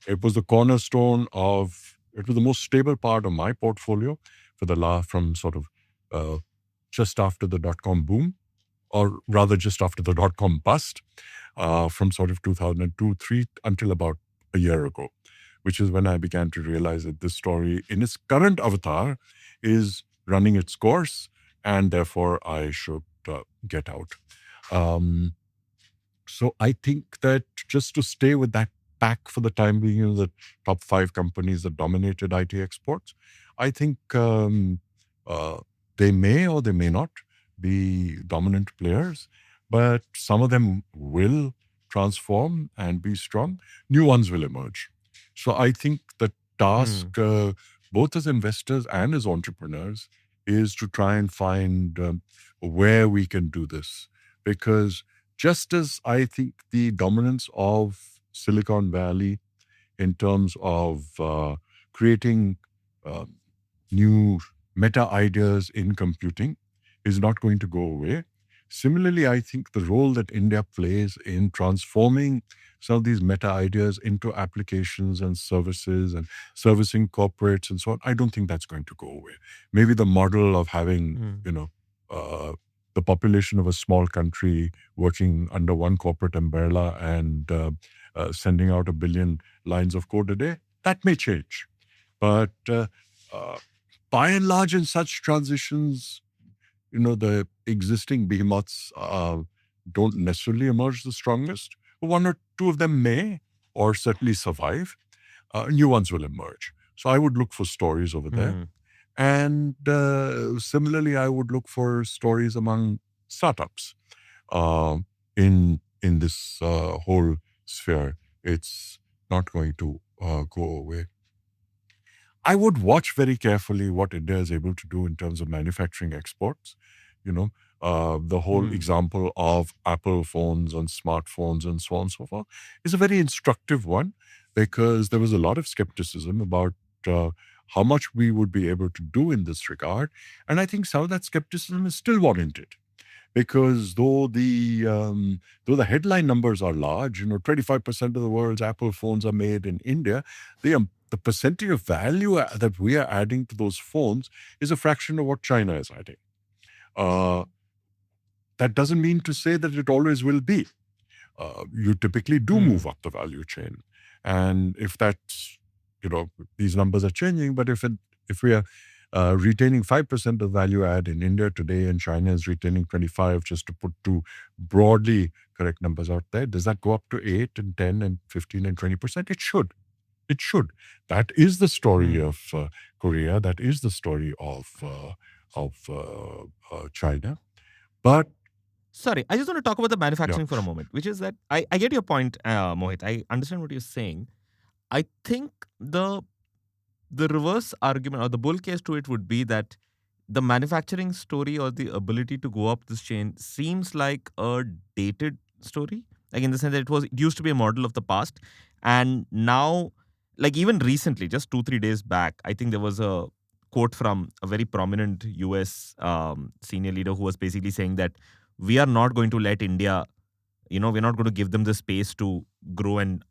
[SPEAKER 1] It was the cornerstone of, it was the most stable part of my portfolio for from sort of just after the dot-com boom, or rather just after the dot-com bust, from sort of 2002, 3 until about a year ago, which is when I began to realize that this story in its current avatar is running its course, and therefore I should get out. So I think that just to stay with that pack for the time being, the top 5 companies that dominated IT exports, I think they may or they may not be dominant players, but some of them will transform and be strong. New ones will emerge. So I think the task, both as investors and as entrepreneurs, is to try and find where we can do this. Because just as I think the dominance of Silicon Valley in terms of creating new meta ideas in computing is not going to go away, similarly, I think the role that India plays in transforming some of these meta ideas into applications and services and servicing corporates and so on, I don't think that's going to go away. Maybe the model of having, the population of a small country working under one corporate umbrella and sending out 1 billion lines of code a day, that may change. But by and large, in such transitions, the existing behemoths don't necessarily emerge the strongest. One or two of them may, or certainly survive. New ones will emerge. So I would look for stories over there. And similarly, I would look for stories among startups in this whole sphere. It's not going to go away. I would watch very carefully what India is able to do in terms of manufacturing exports. The whole example of Apple phones and smartphones and so on and so forth is a very instructive one, because there was a lot of skepticism about how much we would be able to do in this regard. And I think some of that skepticism is still warranted, because though the headline numbers are large, 25% of the world's Apple phones are made in India, the percentage of value that we are adding to those phones is a fraction of what China is adding. That doesn't mean to say that it always will be. You typically do move up the value chain. And if that's, these numbers are changing, but if we are retaining 5% of value add in India today and China is retaining 25, just to put two broadly correct numbers out there, does that go up to 8 and 10 and 15 and 20%? It should. It should. That is the story of Korea. That is the story of China. But
[SPEAKER 2] sorry, I just want to talk about the manufacturing for a moment, which is that I get your point, Mohit. I understand what you're saying. I think the reverse argument or the bull case to it would be that the manufacturing story or the ability to go up this chain seems like a dated story. Like in the sense that it used to be a model of the past, and now, like even recently, just 2-3 days back, I think there was a quote from a very prominent US senior leader who was basically saying that we are not going to let India, we're not going to give them the space to grow and,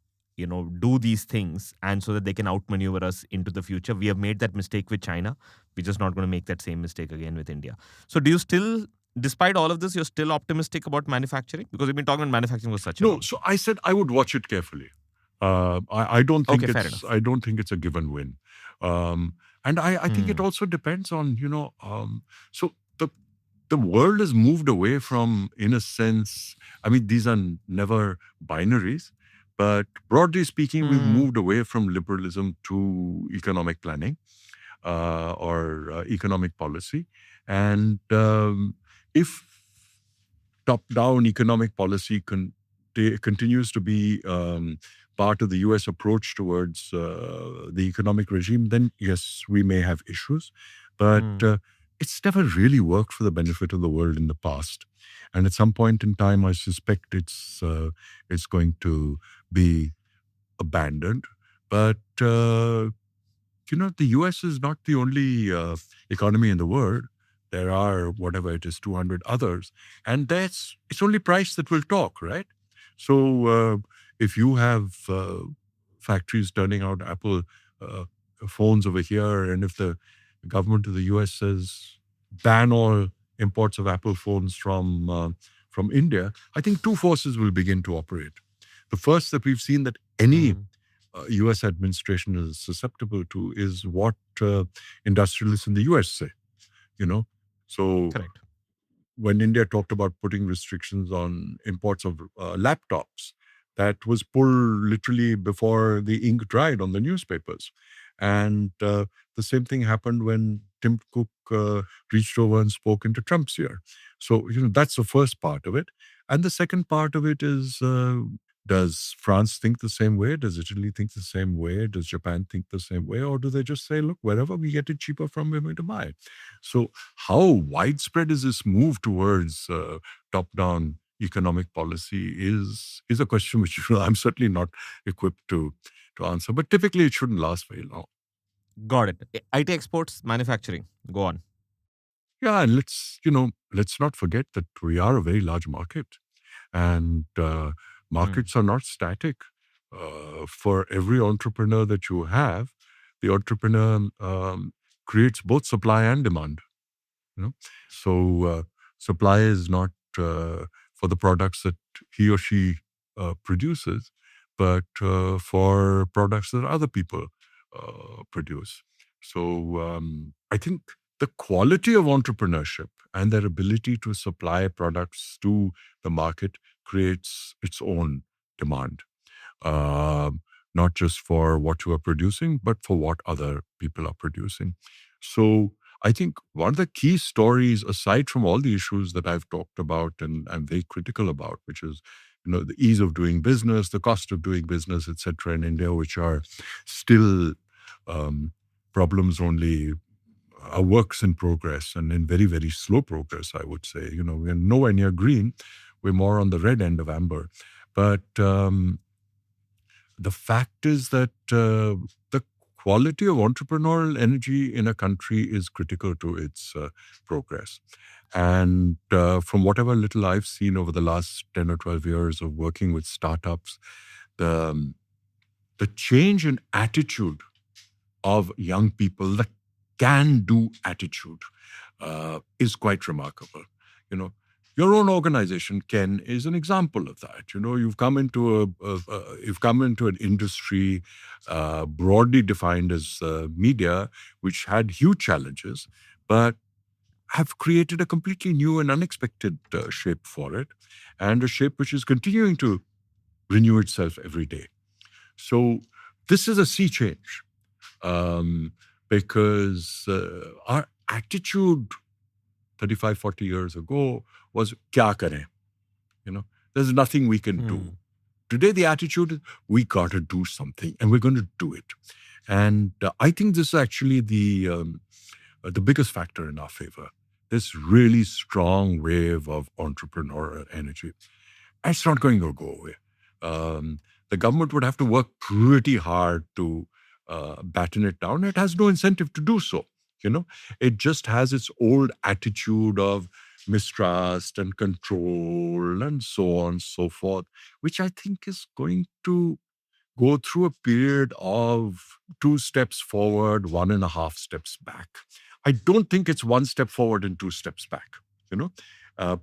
[SPEAKER 2] do these things, and so that they can outmaneuver us into the future. We have made that mistake with China. We're just not going to make that same mistake again with India. So do you still, despite all of this, you're still optimistic about manufacturing? Because we've been talking about manufacturing for such a long time.
[SPEAKER 1] So I said I would watch it carefully. I don't think
[SPEAKER 2] Okay, fair
[SPEAKER 1] it's.
[SPEAKER 2] enough.
[SPEAKER 1] I don't think it's a given win, and I think it also depends on So the world has moved away from, in a sense. I mean, these are never binaries, but broadly speaking, we've moved away from liberalism to economic planning or economic policy, and if top-down economic policy continues to be part of the US approach towards the economic regime, then yes, we may have issues. But it's never really worked for the benefit of the world in the past. And at some point in time, I suspect it's going to be abandoned. But, the US is not the only economy in the world. there are whatever it is, 200 others, and it's only price that will talk, right? So if you have factories turning out Apple uh, phones over here, and if the government of the US says ban all imports of Apple phones from India, I think two forces will begin to operate. The first that we've seen that any
[SPEAKER 2] Mm,
[SPEAKER 1] US administration is susceptible to is what industrialists in the US say, you know. So
[SPEAKER 2] correct.
[SPEAKER 1] when India talked about putting restrictions on imports of laptops, that was pulled literally before the ink dried on the newspapers. And the same thing happened when Tim Cook reached over and spoke into Trump's ear. So, that's the first part of it. And the second part of it is, does France think the same way? Does Italy think the same way? Does Japan think the same way? Or do they just say, look, wherever we get it cheaper from, we're going to buy it? So how widespread is this move towards top-down economic policy is a question which I'm certainly not equipped to answer. But typically, it shouldn't last very long.
[SPEAKER 2] Got it. IT exports, manufacturing. Go on.
[SPEAKER 1] Yeah, and let's not forget that we are a very large market, and
[SPEAKER 2] Mm,
[SPEAKER 1] markets are not static. For every entrepreneur that you have, the entrepreneur creates both supply and demand. So supply is not for the products that he or she produces, but for products that other people produce. So I think the quality of entrepreneurship and their ability to supply products to the market creates its own demand. Not just for what you are producing, but for what other people are producing. So I think one of the key stories, aside from all the issues that I've talked about and I'm very critical about, which is the ease of doing business, the cost of doing business, etc., in India, which are still problems only are works in progress and in very, very slow progress, I would say. We're nowhere near green. We're more on the red end of amber. But the fact is that the quality of entrepreneurial energy in a country is critical to its progress. And from whatever little I've seen over the last 10 or 12 years of working with startups, the, the change in attitude of young people, the can-do attitude, is quite remarkable. Your own organization, Ken, is an example of that. You've come into you've come into an industry broadly defined as media, which had huge challenges, but have created a completely new and unexpected shape for it, and a shape which is continuing to renew itself every day. So this is a sea change, because our attitude 35, 40 years ago was, kya kare? There's nothing we can do.
[SPEAKER 2] mm,
[SPEAKER 1] Today, the attitude is, we got to do something and we're going to do it. And I think this is actually the biggest factor in our favor. This really strong wave of entrepreneurial energy. It's not going to go away. The government would have to work pretty hard to batten it down. It has no incentive to do so. It just has its old attitude of mistrust and control and so on and so forth, which I think is going to go through a period of 2 steps forward, 1.5 steps back. I don't think it's 1 step forward and 2 steps back,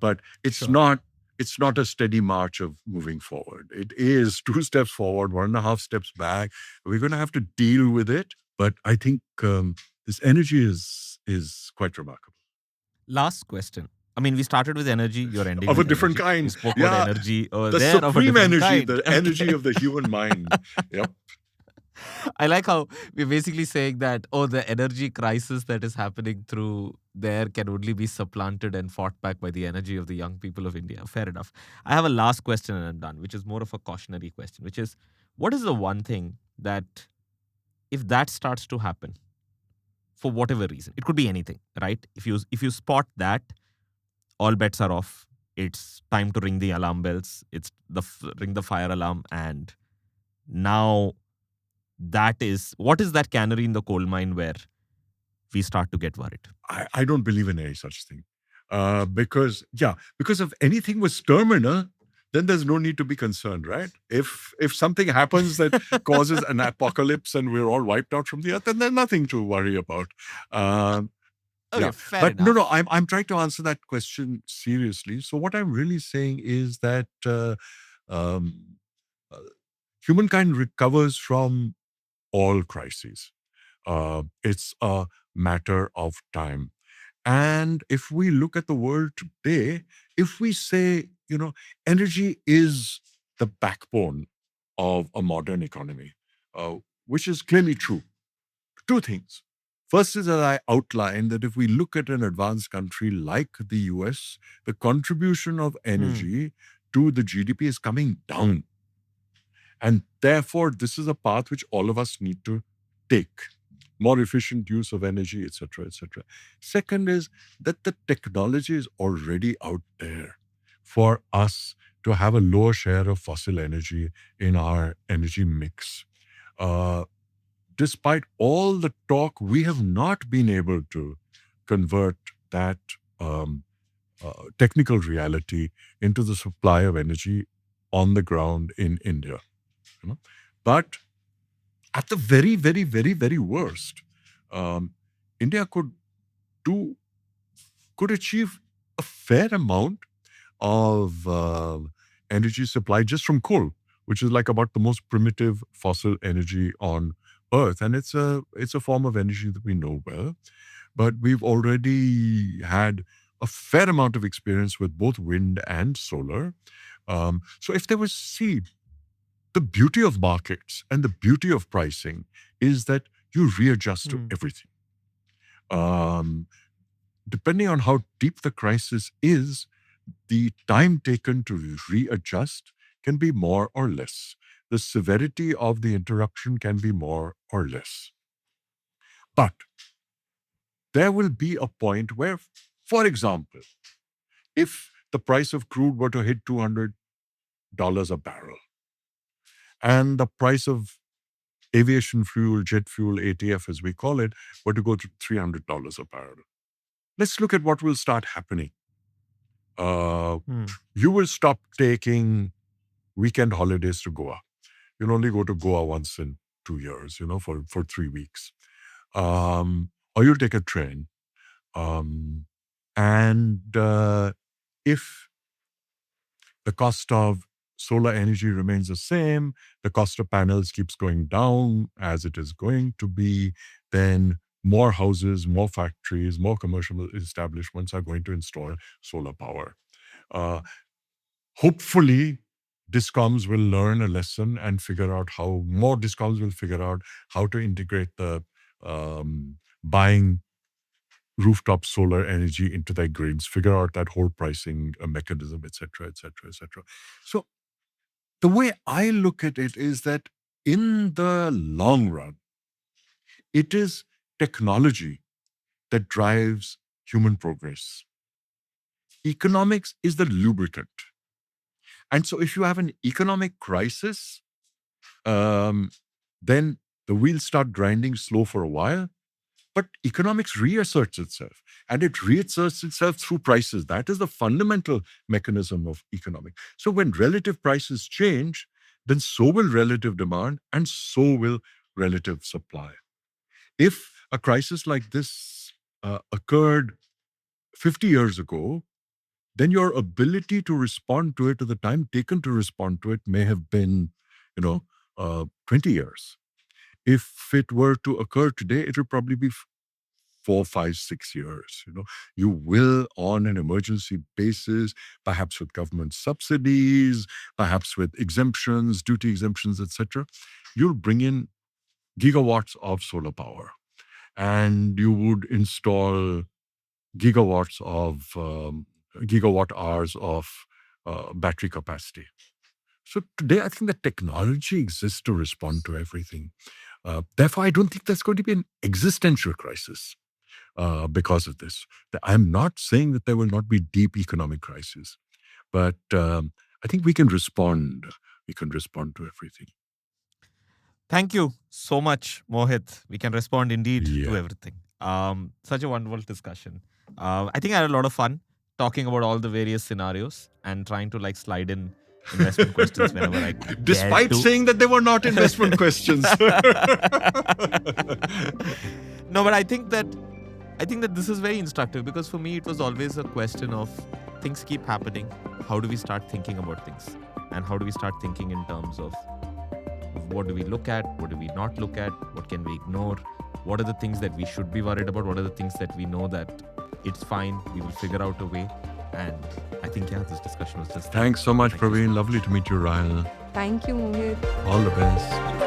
[SPEAKER 1] but it's
[SPEAKER 2] sure.
[SPEAKER 1] not. It's not a steady march of moving forward. It is 2 steps forward, 1.5 steps back. We're going to have to deal with it. But I think this energy is quite remarkable.
[SPEAKER 2] Last question. I mean, we started with energy. You're ending
[SPEAKER 1] Of a
[SPEAKER 2] with
[SPEAKER 1] different
[SPEAKER 2] energy. We
[SPEAKER 1] kind.
[SPEAKER 2] spoke about
[SPEAKER 1] Yeah.
[SPEAKER 2] energy over
[SPEAKER 1] The
[SPEAKER 2] there of a
[SPEAKER 1] supreme
[SPEAKER 2] different
[SPEAKER 1] energy,
[SPEAKER 2] kind.
[SPEAKER 1] the energy of the human mind. Yep.
[SPEAKER 2] I like how we're basically saying that, the energy crisis that is happening through there can only be supplanted and fought back by the energy of the young people of India. Fair enough. I have a last question and I'm done, which is more of a cautionary question, which is, what is the one thing that, if that starts to happen for whatever reason, it could be anything, right? If you spot that, all bets are off. It's time to ring the alarm bells. It's ring the fire alarm, and now that is what is that canary in the coal mine where we start to get worried?
[SPEAKER 1] I don't believe in any such thing. Because if anything was terminal, then there's no need to be concerned, right? If something happens that causes an apocalypse and we're all wiped out from the earth, then there's nothing to worry about. Um,
[SPEAKER 2] Okay,
[SPEAKER 1] yeah,
[SPEAKER 2] fair
[SPEAKER 1] but
[SPEAKER 2] enough.
[SPEAKER 1] no, I'm trying to answer that question seriously. So what I'm really saying is that um, uh, humankind recovers from all crises. It's a matter of time. And if we look at the world today, if we say, energy is the backbone of a modern economy, which is clearly true. Two things. First is, as I outlined, that if we look at an advanced country like the US, the contribution of energy to the GDP is coming down. And therefore, this is a path which all of us need to take. More efficient use of energy, etc., etc. Second is that the technology is already out there for us to have a lower share of fossil energy in our energy mix. Despite all the talk, we have not been able to convert that technical reality into the supply of energy on the ground in India. But at the very, very, very, very worst, India could achieve a fair amount of energy supply just from coal, which is like about the most primitive fossil energy on Earth, and it's a form of energy that we know well. But we've already had a fair amount of experience with both wind and solar. So if there was seed, the beauty of markets and the beauty of pricing is that you readjust to everything. Depending on how deep the crisis is, the time taken to readjust can be more or less. The severity of the interruption can be more or less. But there will be a point where, for example, if the price of crude were to hit $200 a barrel, and the price of aviation fuel, jet fuel, ATF as we call it, were to go to $300 a barrel. Let's look at what will start happening. You will stop taking weekend holidays to Goa. You'll only go to Goa once in 2 years, for 3 weeks. Or you'll take a train. And if the cost of solar energy remains the same, the cost of panels keeps going down as it is going to be, then more houses, more factories, more commercial establishments are going to install solar power. Hopefully, discoms will learn a lesson and figure out more discoms will figure out how to integrate the buying rooftop solar energy into their grids, figure out that whole pricing mechanism, et cetera, et cetera, et cetera. So the way I look at it is that in the long run, it is technology that drives human progress. Economics is the lubricant. And so if you have an economic crisis, then the wheels start grinding slow for a while, but economics reasserts itself, and it reasserts itself through prices. That is the fundamental mechanism of economics. So when relative prices change, then so will relative demand, and so will relative supply. If a crisis like this occurred 50 years ago, then your ability to respond to it, or the time taken to respond to it, may have been, 20 years. If it were to occur today, it will probably be 4, 5, 6 years. You will, on an emergency basis, perhaps with government subsidies, perhaps with exemptions, duty exemptions, etc., you'll bring in gigawatts of solar power, and you would install gigawatt hours of battery capacity. So today, I think the technology exists to respond to everything. Therefore, I don't think there's going to be an existential crisis because of this. I'm not saying that there will not be deep economic crises, but I think we can respond. We can respond to everything.
[SPEAKER 2] Thank you so much, Mohit. We can respond indeed to
[SPEAKER 1] Yeah.
[SPEAKER 2] everything. Such a wonderful discussion. I think I had a lot of fun talking about all the various scenarios and trying to like slide in investment questions whenever I
[SPEAKER 1] Despite
[SPEAKER 2] dared to.
[SPEAKER 1] saying that they were not investment questions.
[SPEAKER 2] No, but I think that this is very instructive because for me it was always a question of things keep happening. How do we start thinking about things? And how do we start thinking in terms of what do we look at? What do we not look at? What can we ignore? What are the things that we should be worried about? What are the things that we know that it's fine, we will figure out a way? And I think, yeah, this discussion was just...
[SPEAKER 1] Thanks so much,
[SPEAKER 2] Thank you so
[SPEAKER 1] Praveen. Lovely to meet you, Rahel.
[SPEAKER 3] Thank you, Mohit.
[SPEAKER 1] All the best.